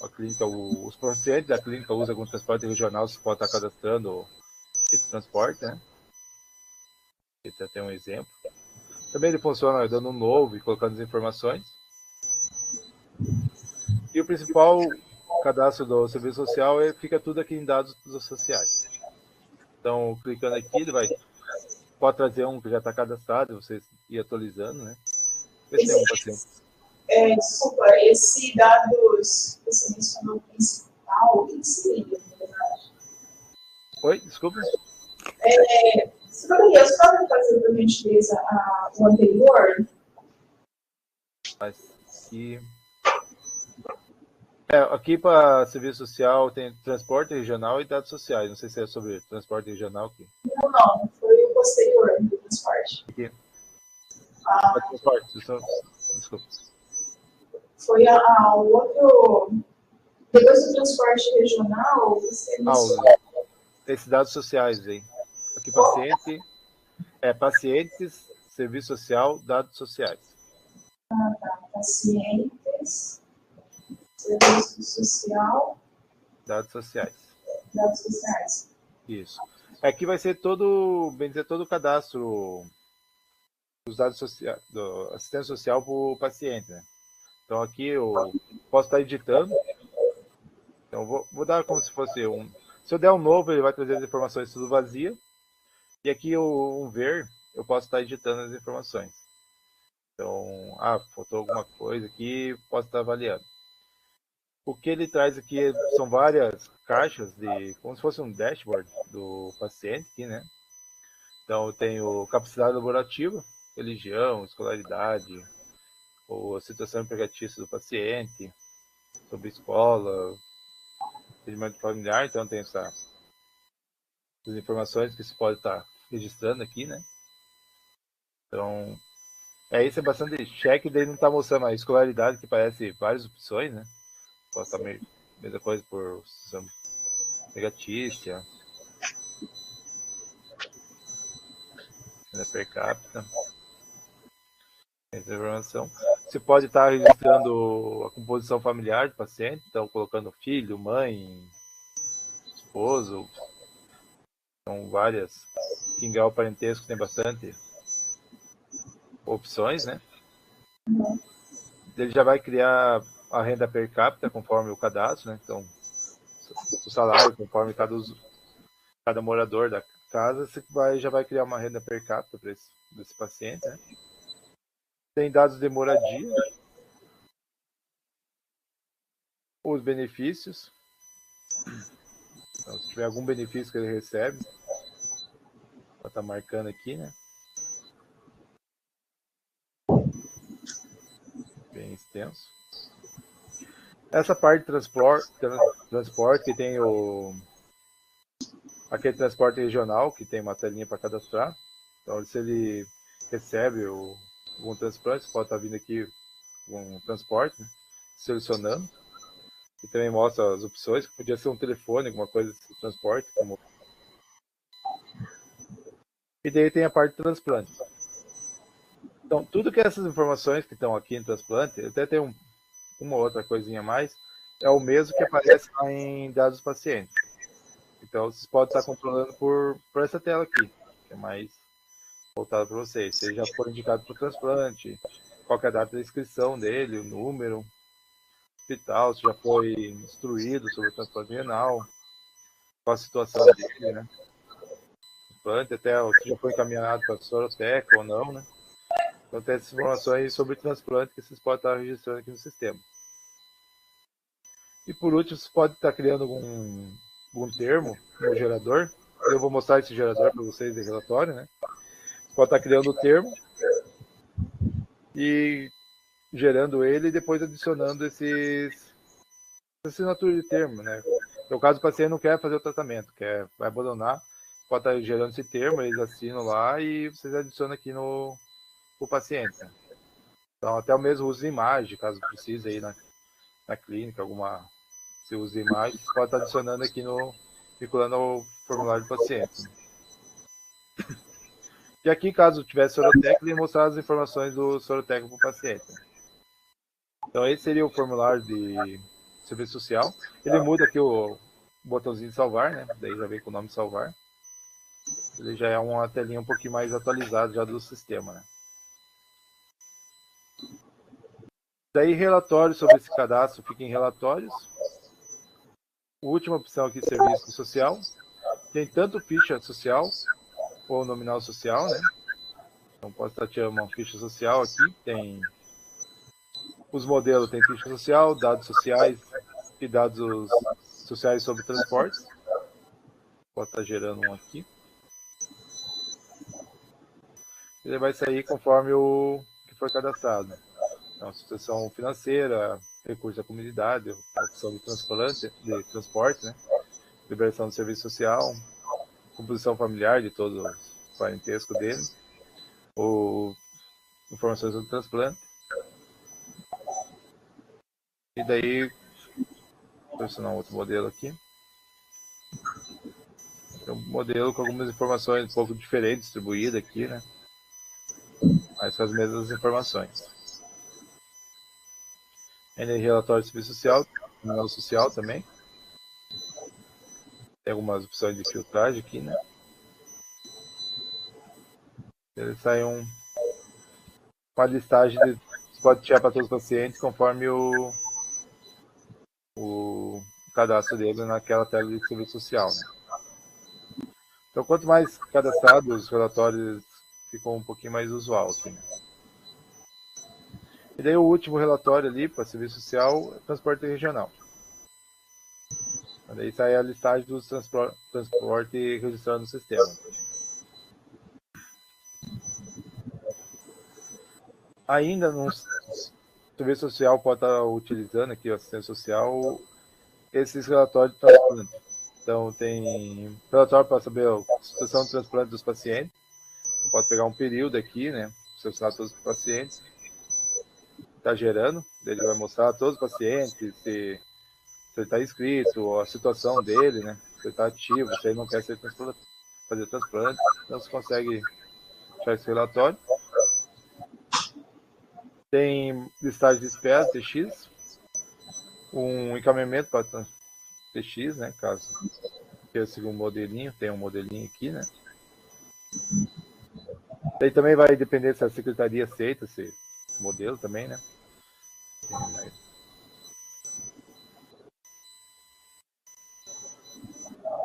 a clínica, os pacientes da clínica usam algum transporte regional, você pode estar cadastrando esse transporte, né? Esse até um exemplo. Também ele funciona dando um novo e colocando as informações. E o principal cadastro do serviço social fica tudo aqui em dados sociais. Então, clicando aqui, ele pode trazer um que já está cadastrado, você ir atualizando, né? Esse tem um paciente. Desculpa, esse dados que você mencionou principal, o que seria, na verdade? Oi, desculpa. Você poderia só fazer, por gentileza, o anterior? Aqui para serviço social tem transporte regional e dados sociais. Não sei se é sobre transporte regional aqui. Não, foi o posterior do transporte. Aqui. Transporte, desculpa. Foi o outro. Depois do transporte regional, você mencionou. Esses dados sociais aí. Aqui pacientes, serviço social, dados sociais. Tá. Pacientes, serviço social, dados sociais. Dados sociais. Isso. Aqui vai ser todo o cadastro dos dados sociais, do assistente social para o paciente, né? Então aqui eu posso estar editando. Então vou dar como se fosse um. Se eu der um novo, ele vai trazer as informações tudo vazia. E aqui um ver, eu posso estar editando as informações. Então, faltou alguma coisa aqui, posso estar avaliando. O que ele traz aqui são várias caixas como se fosse um dashboard do paciente aqui, né? Então, eu tenho capacidade laborativa, religião, escolaridade, ou a situação empregatícia do paciente, sobre escola, atendimento familiar. Então, tem essas informações que você pode estar registrando aqui, né? Então, isso é bastante cheque, daí não está mostrando a escolaridade, que parece várias opções, né? Pode estar mesma coisa por empregatícia, renda per capita. Essa informação. Você pode estar registrando a composição familiar do paciente, então colocando filho, mãe, esposo. São várias. Aqui em grau parentesco tem bastante opções, né? Ele já vai criar a renda per capita conforme o cadastro, né? Então, o salário conforme cada morador da casa, você já vai criar uma renda per capita para esse paciente, né? Tem dados de moradia, os benefícios. Então, se tiver algum benefício que ele recebe, vou estar marcando aqui, né? Bem extenso. Essa parte de transporte que tem aquele transporte regional, que tem uma telinha para cadastrar. Então, se ele recebe algum transporte, pode estar vindo aqui um transporte, né? Selecionando. E também mostra as opções, que podia ser um telefone, alguma coisa de transporte. E daí tem a parte de transplante. Então, tudo que essas informações que estão aqui em transplante, até tem uma outra coisinha a mais, é o mesmo que aparece lá em dados do paciente. Então, vocês podem estar controlando por essa tela aqui, que é mais voltado para vocês. Se ele já for indicado para o transplante, qual é a data da inscrição dele, o número. hospital, se já foi instruído sobre o transplante renal, qual a situação dele, né? Até se já foi encaminhado para a Soroteca ou não, né? Então tem essas informações sobre transplante que vocês podem estar registrando aqui no sistema. E por último, você pode estar criando algum termo no gerador. Eu vou mostrar esse gerador para vocês em relatório, né? Você pode estar criando o termo e gerando ele e depois adicionando essa assinatura de termo, né? No caso, o paciente não quer fazer o tratamento, vai abandonar, pode estar gerando esse termo, eles assinam lá e vocês adicionam aqui no paciente. Né? Então, até o mesmo uso de imagem, caso precise aí na clínica, se usa imagem, você pode estar adicionando aqui vinculando ao formulário do paciente. Né? E aqui, caso tivesse Sorotec, ele mostrar as informações do Sorotec para o paciente. Né? Então, esse seria o formulário de serviço social. Ele muda aqui o botãozinho de salvar, né? Daí já vem com o nome salvar. Ele já é uma telinha um pouquinho mais atualizada já do sistema, né? Daí, relatório sobre esse cadastro fica em relatórios. A última opção aqui, serviço social. Tem tanto ficha social ou nominal social, né? Então, posso estar tirando uma ficha social aqui. Tem os modelos, tem ficha social, dados sociais e dados sociais sobre transporte. Posso estar gerando um aqui. Ele vai sair conforme o que foi cadastrado. Então, situação financeira, recurso da comunidade, opção de transporte, né? Liberação do serviço social, composição familiar de todo o parentesco dele, informações do transplante. E daí, vou selecionar um outro modelo aqui. É um modelo com algumas informações um pouco diferentes distribuídas aqui, né? Mas com as mesmas informações. Ainda em relatório de serviço social, nominal social também. Tem algumas opções de filtragem aqui, né? Ele sai uma listagem de você pode tirar para todos os pacientes conforme o cadastro dele naquela tela de serviço social, né? Então, quanto mais cadastrado, os relatórios ficam um pouquinho mais usual aqui, né? E daí o último relatório ali para serviço social é transporte regional. Daí sai a listagem dos transporte registrado no sistema. Ainda no serviço social pode estar utilizando aqui o assistência social esses relatórios de transplante. Então tem relatório para saber a situação de transplante dos pacientes. Pode pegar um período aqui, né? Selecionar todos os pacientes. Está gerando, ele vai mostrar a todos os pacientes se ele está inscrito, a situação dele, né? Se ele está ativo, se ele não quer fazer transplante. Então você consegue achar esse relatório. Tem listagem de espera, TX, um encaminhamento para TX, né? Caso queira seguir um modelinho, tem um modelinho aqui, né? Daí também vai depender se a secretaria aceita esse modelo também, né?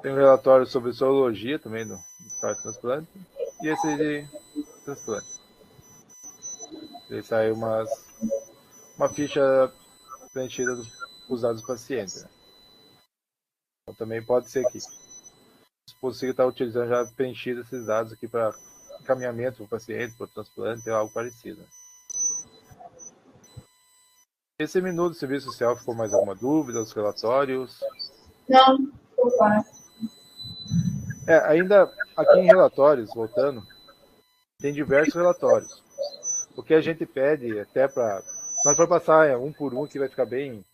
Tem um relatório sobre sorologia também do transplante e esse de transplante. Ele sai uma ficha preenchida dos dados dos pacientes. Né? Então também pode ser que consiga estar utilizando já preenchido esses dados aqui para encaminhamento para o paciente, para o transplante ou algo parecido. Esse menu do serviço social ficou mais alguma dúvida, os relatórios? Não, ficou claro. Ainda aqui em relatórios, voltando, tem diversos relatórios. O que a gente pede até para... Se nós for passar um por um, que vai ficar bem...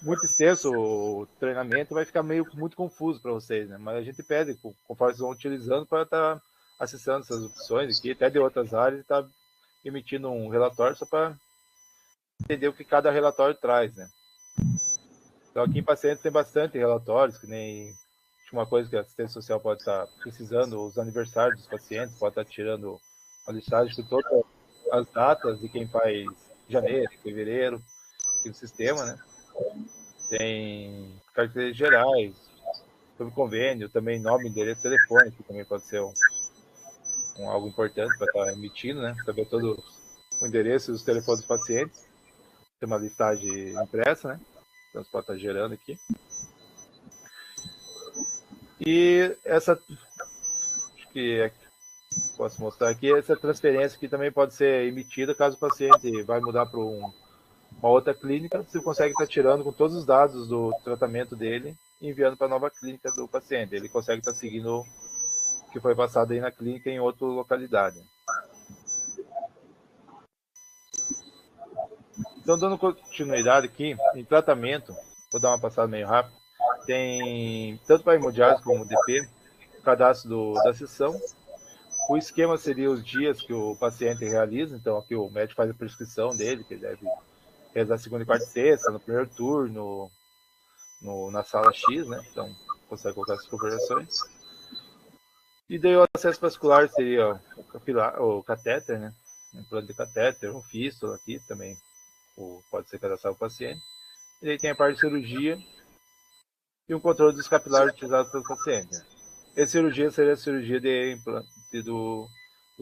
muito extenso o treinamento, vai ficar muito confuso para vocês, né? Mas a gente pede, conforme vocês vão utilizando, para estar acessando essas opções aqui, até de outras áreas, e estar emitindo um relatório só para entender o que cada relatório traz, né? Então aqui em pacientes tem bastante relatórios, que nem uma coisa que a assistência social pode estar precisando, os aniversários dos pacientes, pode estar tirando a listagem de todas as datas de quem faz janeiro, fevereiro, aqui no sistema, né? Tem características gerais, sobre convênio, também nome, endereço, telefone, que também pode ser algo importante para estar emitindo, né? Saber todo o endereço e os telefones dos pacientes. Tem uma listagem impressa, né? Então você pode estar gerando aqui. E essa, acho que posso mostrar aqui, essa transferência aqui também pode ser emitida caso o paciente vai mudar para uma outra clínica, você consegue estar tirando com todos os dados do tratamento dele e enviando para a nova clínica do paciente. Ele consegue estar seguindo o que foi passado aí na clínica em outra localidade. Então, dando continuidade aqui, em tratamento, vou dar uma passada meio rápido, tem tanto para hemodiálise como DP, o cadastro da sessão. O esquema seria os dias que o paciente realiza, então aqui o médico faz a prescrição dele, que ele deve realizar segunda, quarta e sexta, no primeiro turno, na sala X, né? Então consegue colocar essas configurações. E daí o acesso vascular seria o catéter, né? Um plano de catéter, um fístula aqui também pode ser cadastrado o paciente. E daí tem a parte de cirurgia e um controle dos capilares utilizados pelo paciente. Essa cirurgia seria a cirurgia de implante do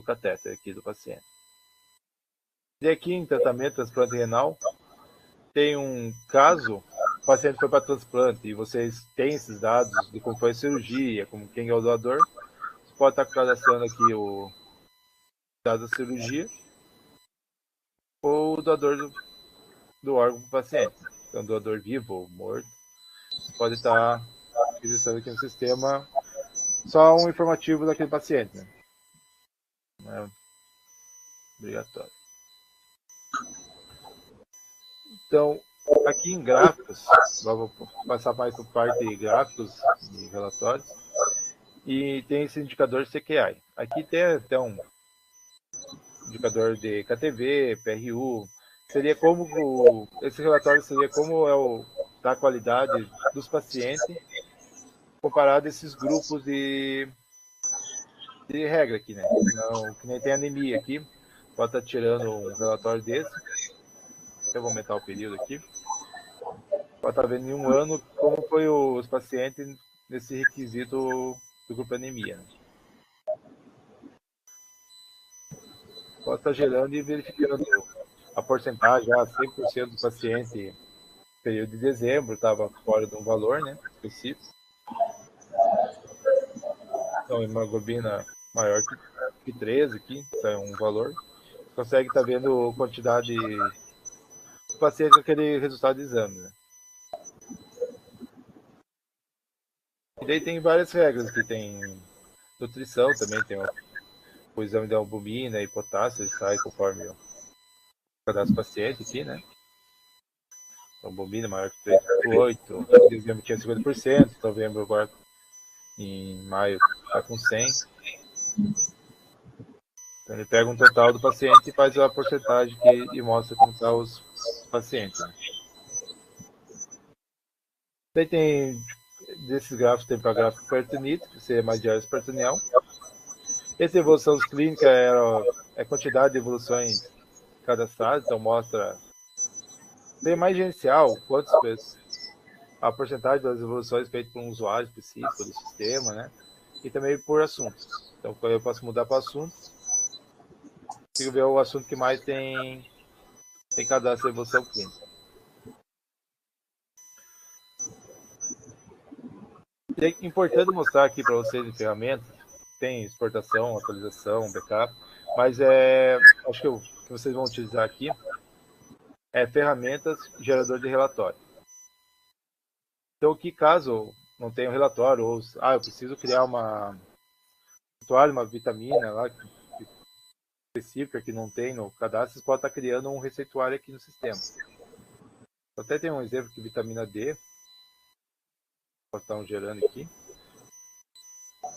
catéter aqui do paciente. E aqui em tratamento transplante renal, tem um caso, o paciente foi para transplante e vocês têm esses dados de como foi a cirurgia, como quem é o doador, você pode estar cadastrando aqui o dado da cirurgia ou o doador do órgão para o paciente. Então, doador vivo ou morto, você pode estar registrando aqui no sistema só um informativo daquele paciente, né? Não é obrigatório. Então, aqui em gráficos, vou passar mais para a parte de gráficos e relatórios, e tem esse indicador CQI. Aqui tem até um indicador de KTV, PRU, seria como esse relatório seria como a qualidade dos pacientes comparado a esses grupos de regra aqui, né? Não, que nem tem anemia aqui, pode estar tirando um relatório desse. Eu vou aumentar o período aqui. Pode estar vendo em um ano como foi os pacientes nesse requisito do grupo anemia, né? Pode estar gerando e verificando a porcentagem, 100% do paciente no período de dezembro estava fora de um valor, né, específico. Então, hemoglobina maior que 13 aqui, isso é um valor. Você consegue estar vendo a quantidade de paciente com aquele resultado de exame, né? E daí tem várias regras que tem nutrição também, tem o exame de albumina e potássio, ele sai conforme o cadastro do paciente aqui, né? Albumina maior que 3,8, em dezembro tinha 50%, novembro agora em maio está com 100%. Então ele pega um total do paciente e faz a porcentagem e mostra como está os pacientes, né? Daí tem, desses gráficos, tem para gráfico peritonítico, que seria mais diálise peritoneal. Essa evolução clínica é a quantidade de evoluções cadastradas, então mostra, tem mais gerencial, quantas vezes, a porcentagem das evoluções feitas por um usuário específico do sistema, né? E também por assuntos. Então eu posso mudar para assuntos, consigo ver o assunto que mais tem cadastro de evolução clínica. É importante mostrar aqui para vocês em ferramentas, tem exportação, atualização, backup, mas acho que o que vocês vão utilizar aqui é ferramentas gerador de relatório. Então, que caso não tenha um relatório, ou eu preciso criar uma vitamina lá específica que não tem no cadastro, vocês podem estar criando um receituário aqui no sistema. Até tem um exemplo de vitamina D, posso estar gerando aqui.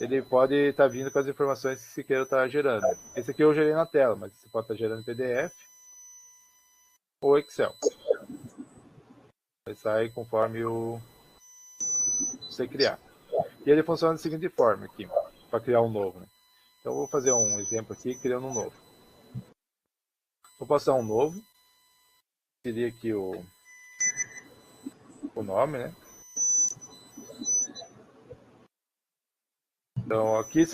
Ele pode estar vindo com as informações que se queira estar gerando. Esse aqui eu gerei na tela, mas você pode estar gerando PDF ou Excel. Vai sair conforme você criar. E ele funciona da seguinte forma aqui, para criar um novo, né? Então eu vou fazer um exemplo aqui, criando um novo. Vou passar um novo. Seria aqui o o nome, né? Então aqui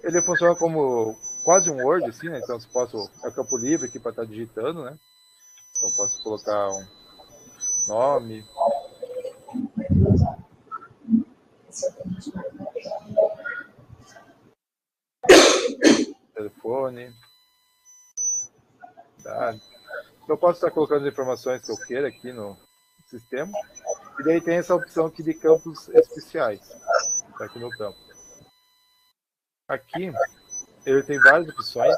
ele funciona como quase um Word, assim, né? Então é campo livre aqui para estar digitando, né? Então posso colocar um nome, telefone, idade. Eu posso estar colocando as informações que eu queira aqui no sistema. E daí tem essa opção aqui de campos especiais. Está aqui no campo. Aqui ele tem várias opções.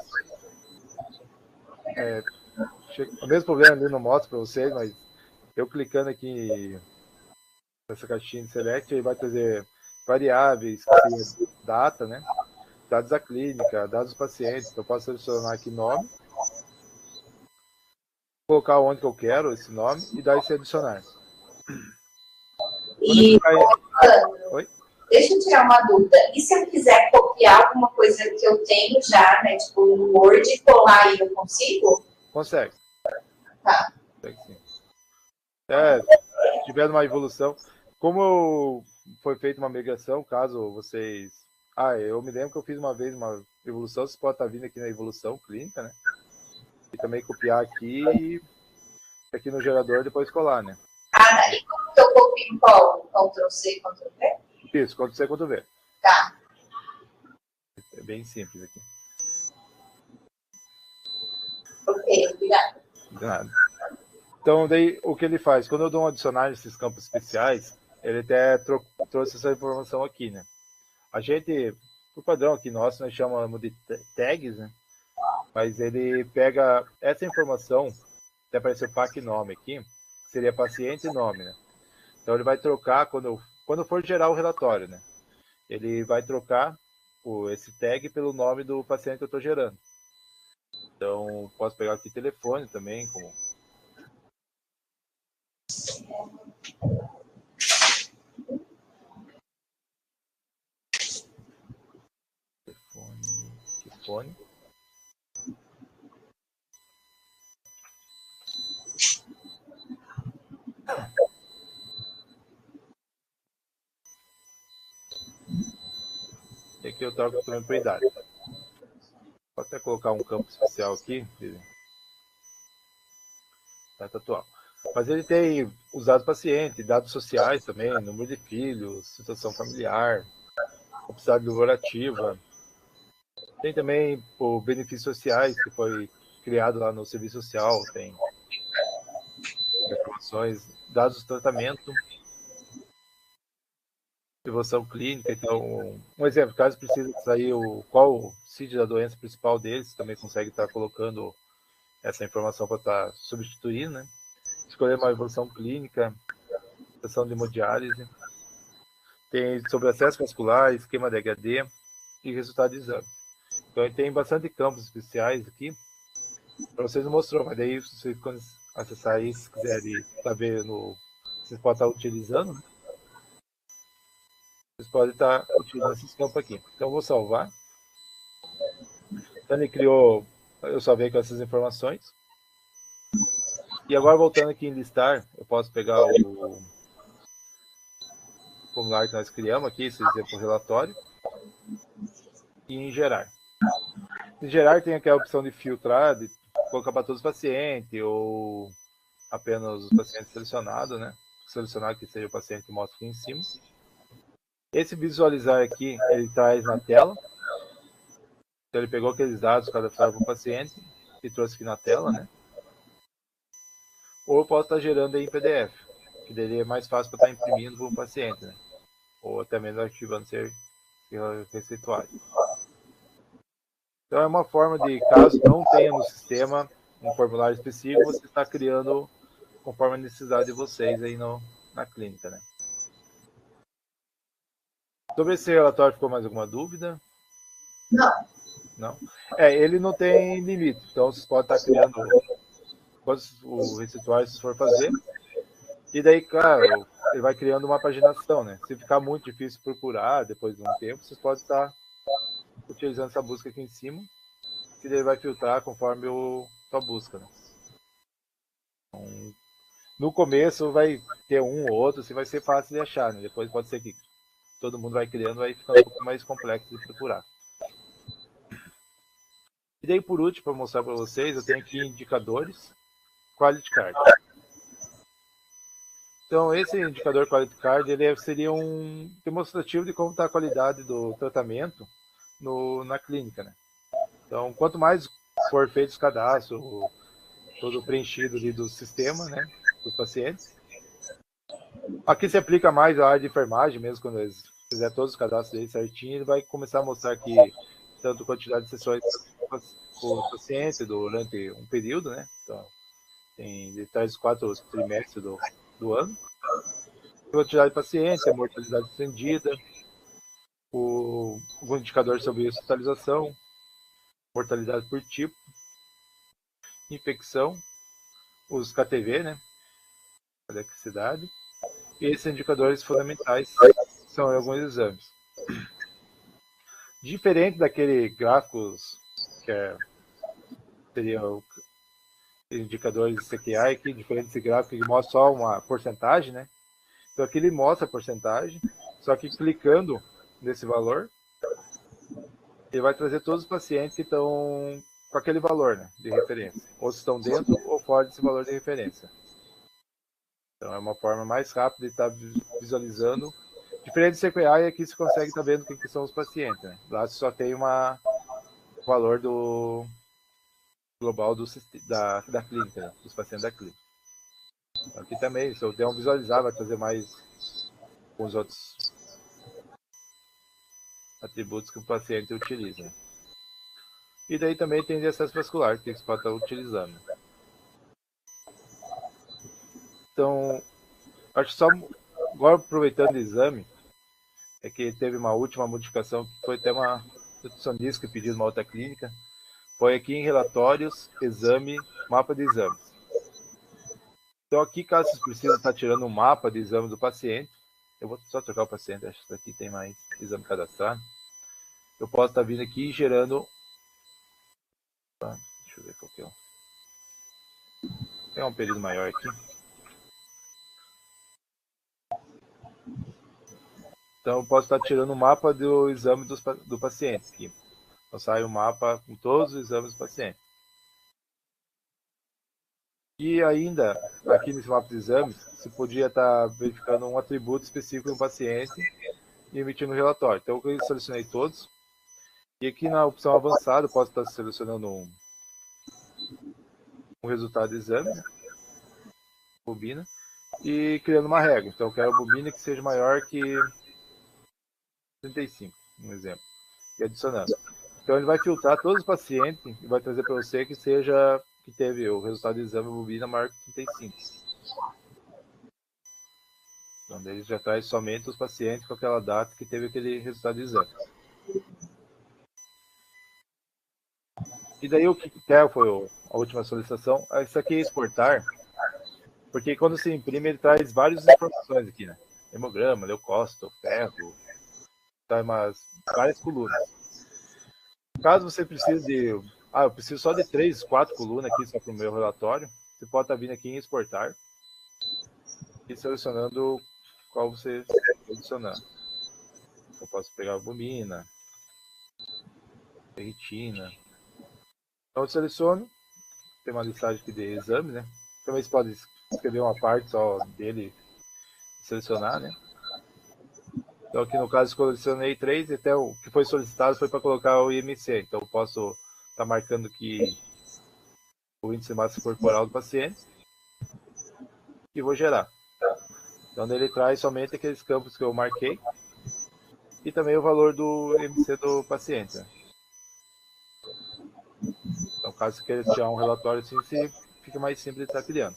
O mesmo problema ali não mostra para vocês, mas eu clicando aqui nessa caixinha de select, ele vai trazer variáveis, que seria data, né? Dados da clínica, dados dos pacientes. Então eu posso selecionar aqui nome, colocar onde que eu quero esse nome e dar esse adicionar. E, Oi? Deixa eu tirar uma dúvida. E se eu quiser copiar alguma coisa que eu tenho já, né? Tipo, no Word e colar aí, eu consigo? Consegue. Tá. Consegue sim. Se tiver uma evolução, como foi feita uma migração, caso vocês... eu me lembro que eu fiz uma vez uma evolução, vocês podem estar vindo aqui na evolução clínica, né? E também copiar aqui no gerador, depois colar, né? E como que eu copio em qual? Ctrl+C, Ctrl+V? Isso, Ctrl+C, Ctrl+V. Tá. É bem simples aqui. Ok, obrigada. De nada. Então, daí, o que ele faz? Quando eu dou um adicionar nesses campos especiais, ele até trouxe essa informação aqui, né? A gente, por padrão aqui nosso, nós chamamos de tags, né? Mas ele pega essa informação, até apareceu PAC nome aqui, que seria paciente e nome, né? Então, ele vai trocar, quando for gerar o relatório, né? Ele vai trocar esse tag pelo nome do paciente que eu estou gerando. Então, posso pegar aqui telefone também, como... Telefone. E aqui eu troco também por idade. Posso até colocar um campo especial aqui. Data atual. Mas ele tem os dados do paciente, dados sociais também, número de filhos, situação familiar, capacidade laborativa. Tem também o benefícios sociais, que foi criado lá no Serviço Social, tem informações, dados do tratamento, evolução clínica. Então, um exemplo, caso precise sair qual o CID da doença principal deles, também consegue estar colocando essa informação para estar substituindo, né? Escolher uma evolução clínica, sessão de hemodiálise. Tem sobre acesso vascular, esquema de HD e resultado de exames. Então, tem bastante campos especiais aqui. Para vocês não mostrou, mas daí, se vocês acessar aí, se quiserem saber, vocês podem estar utilizando, né? Vocês podem estar utilizando esses campos aqui. Então, eu vou salvar. Então, ele criou, eu salvei com essas informações. E agora, voltando aqui em listar, eu posso pegar o formulário que nós criamos aqui, esse exemplo relatório, e em gerar. Em gerar tem aqui a opção de filtrar, de colocar para todos os pacientes, ou apenas os pacientes selecionados, né? Selecionar que seja o paciente que mostra aqui em cima. Esse visualizar aqui, ele traz na tela. Então, ele pegou aqueles dados cadastrados para o paciente e trouxe aqui na tela, né? Ou eu posso estar gerando aí em PDF, que daí é mais fácil para estar imprimindo para o paciente, né? Ou até mesmo arquivando ser receituário. Então, é uma forma de, caso não tenha no sistema um formulário específico, você está criando conforme a necessidade de vocês aí na clínica, né? Sobre esse relatório, ficou mais alguma dúvida? Não. Não? Ele não tem limite, então vocês podem estar criando quantos o receituário vocês for fazer. E daí, claro, ele vai criando uma paginação, né? Se ficar muito difícil procurar depois de um tempo, vocês podem estar utilizando essa busca aqui em cima, que ele vai filtrar conforme sua busca, né? Então, No começo vai ter um ou outro, assim, vai ser fácil de achar, né? Depois pode ser que todo mundo vai criando, vai ficando um pouco mais complexo de procurar. E daí, por último, para mostrar para vocês, eu tenho aqui indicadores Quality Card. Então, esse indicador Quality Card ele seria um demonstrativo de como está a qualidade do tratamento na clínica, né? Então, quanto mais for feito os cadastros, todo preenchido ali do sistema, né, dos pacientes. Aqui se aplica mais a área de enfermagem, mesmo quando eles fizer todos os cadastros dele certinho, ele vai começar a mostrar aqui tanto quantidade de sessões com o paciente durante um período, né? Então, tem detalhes 4 trimestres do ano. Quantidade de pacientes, a mortalidade estendida, o indicador sobre hospitalização, mortalidade por tipo, infecção, os KTV, né? Complexidade. E esses indicadores fundamentais são alguns exames. Diferente daquele gráficos que seria indicadores CQI, que diferente desse gráfico que mostra só uma porcentagem, né? Então aqui ele mostra a porcentagem, só que clicando nesse valor, ele vai trazer todos os pacientes que estão com aquele valor, né, de referência. Ou se estão dentro ou fora desse valor de referência. Então é uma forma mais rápida de estar visualizando. Diferente do CQI, aqui você consegue estar vendo quem que são os pacientes, né? Lá você só tem o valor do global da clínica, né? Dos pacientes da clínica. Então, aqui também, se eu der um visualizar, vai trazer mais com os outros atributos que o paciente utiliza. Né? E daí também tem de acesso vascular, que você pode estar utilizando. Então, acho que só agora aproveitando o exame, é que teve uma última modificação, que foi até uma nutricionista que pediu numa outra clínica, foi aqui em relatórios, exame, mapa de exames. Então aqui, caso vocês precisem estar tirando um mapa de exame do paciente, eu vou só trocar o paciente, acho que aqui tem mais exame cadastrado. Eu posso estar vindo aqui e gerando... Deixa eu ver qual que é. Tem um período maior aqui. Então eu posso estar tirando o mapa do exame do paciente aqui. Então sai o mapa com todos os exames do paciente. E ainda, aqui nesse mapa de exames, você podia estar verificando um atributo específico do paciente e emitindo um relatório. Então eu selecionei todos. E aqui na opção avançada, eu posso estar selecionando um resultado do exame, né? Bobina, e criando uma regra. Então eu quero a bobina que seja maior que 35, um exemplo. E adicionando. Então ele vai filtrar todos os pacientes e vai trazer para você que teve o resultado do exame bobina maior que 35. Então ele já traz somente os pacientes com aquela data que teve aquele resultado do exame. E daí o que foi a última solicitação? Isso aqui é exportar, porque quando se imprime ele traz várias informações aqui, né? Hemograma, leucócito, ferro, tá várias colunas. Caso você precise eu preciso só de 3, 4 colunas aqui só para o meu relatório, você pode estar vindo aqui em exportar e selecionando qual você adicionar. Eu posso pegar a albumina, ferritina. Então eu seleciono, tem uma listagem aqui de exames, né? Também você pode escrever uma parte só dele e selecionar, né? Então aqui no caso eu selecionei 3, até o que foi solicitado foi para colocar o IMC. Então eu posso estar marcando aqui o índice de massa corporal do paciente e vou gerar. Então ele traz somente aqueles campos que eu marquei e também o valor do IMC do paciente. Né? Então caso você queira tirar um relatório assim, fica mais simples de estar criando.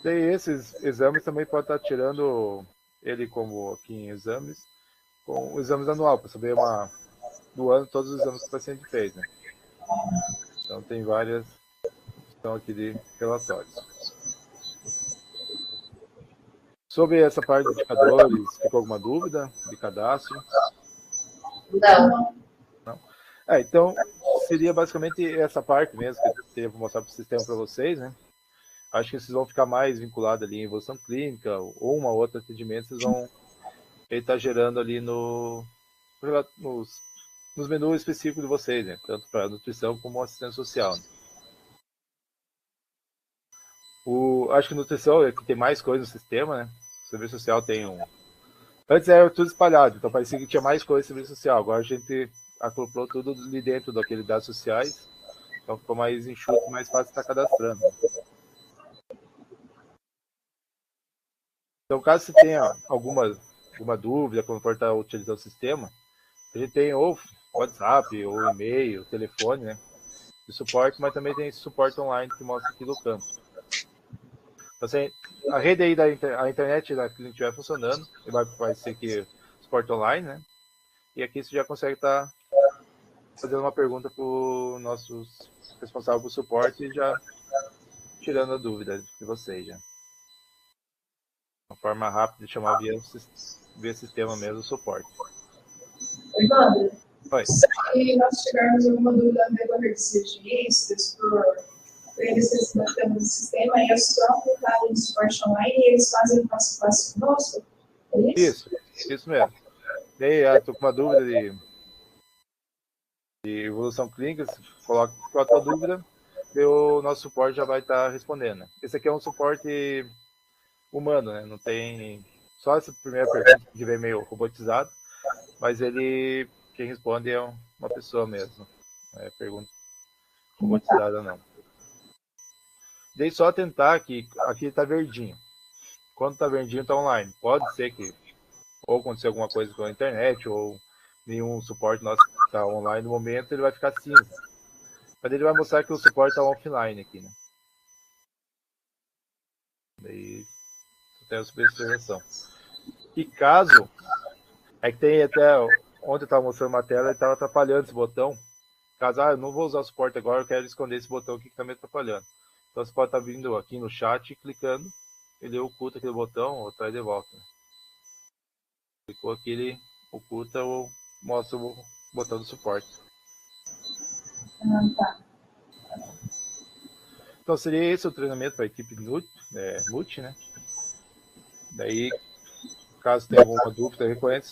E esses exames também pode estar tirando ele como aqui em exames, com os exames anual, para saber do ano todos os exames que o paciente fez. Né? Então tem várias opções aqui de relatórios. Sobre essa parte de indicadores, ficou alguma dúvida de cadastro? Não. Não? Então, seria basicamente essa parte mesmo que eu teria para mostrar para o sistema para vocês, né? Acho que vocês vão ficar mais vinculados ali em evolução clínica ou uma outra atendimento, vocês vão estar gerando ali nos menus específicos de vocês, né? Tanto para nutrição como assistência social. Né? Acho que nutrição é que tem mais coisa no sistema, né? O serviço social tem um. Antes era tudo espalhado, então parecia que tinha mais coisa no serviço social. Agora a gente acoplou tudo ali dentro daqueles dados sociais, então ficou mais enxuto, mais fácil de estar cadastrando. Então, caso você tenha alguma dúvida quando for estar utilizando o sistema, a gente tem ou WhatsApp, ou e-mail, telefone, né? De suporte, mas também tem esse suporte online que mostra aqui no campo. Então, assim, a rede aí a internet da cliente estiver funcionando, vai ser que suporte online, né? E aqui você já consegue estar fazendo uma pergunta para os nossos responsáveis por suporte e já tirando a dúvida de vocês já. Uma forma rápida de chamar via sistema mesmo o suporte. Evandro, Oi. se nós tivermos alguma dúvida no decorrer desses registros, por eles temos o sistema, e é só clicar no suporte online e eles fazem o passo a passo conosco? É isso? Isso mesmo. E aí, estou com uma dúvida de evolução clínica, coloca a tua dúvida, e o nosso suporte já vai estar respondendo. Esse aqui é um suporte humano, né? Não tem só essa primeira pergunta que vem meio robotizado, mas quem responde é uma pessoa mesmo. Não é pergunta robotizada não. Dei só tentar que aqui está verdinho. Quando está verdinho está online. Pode ser que ou acontecer alguma coisa com a internet ou nenhum suporte nosso está online no momento, ele vai ficar cinza. Mas ele vai mostrar que o suporte está offline aqui, né? Daí tem a observação. E caso é que tem até ontem eu estava mostrando uma tela e estava atrapalhando esse botão. Caso eu não vou usar o suporte agora, eu quero esconder esse botão aqui que está me atrapalhando. Então você pode estar vindo aqui no chat e clicando, ele oculta aquele botão ou traz de volta. Clicou aqui, ele oculta ou mostra o botão do suporte. Tá. Então seria esse o treinamento para a equipe multi, né? Daí, caso tenha alguma dúvida recorrente,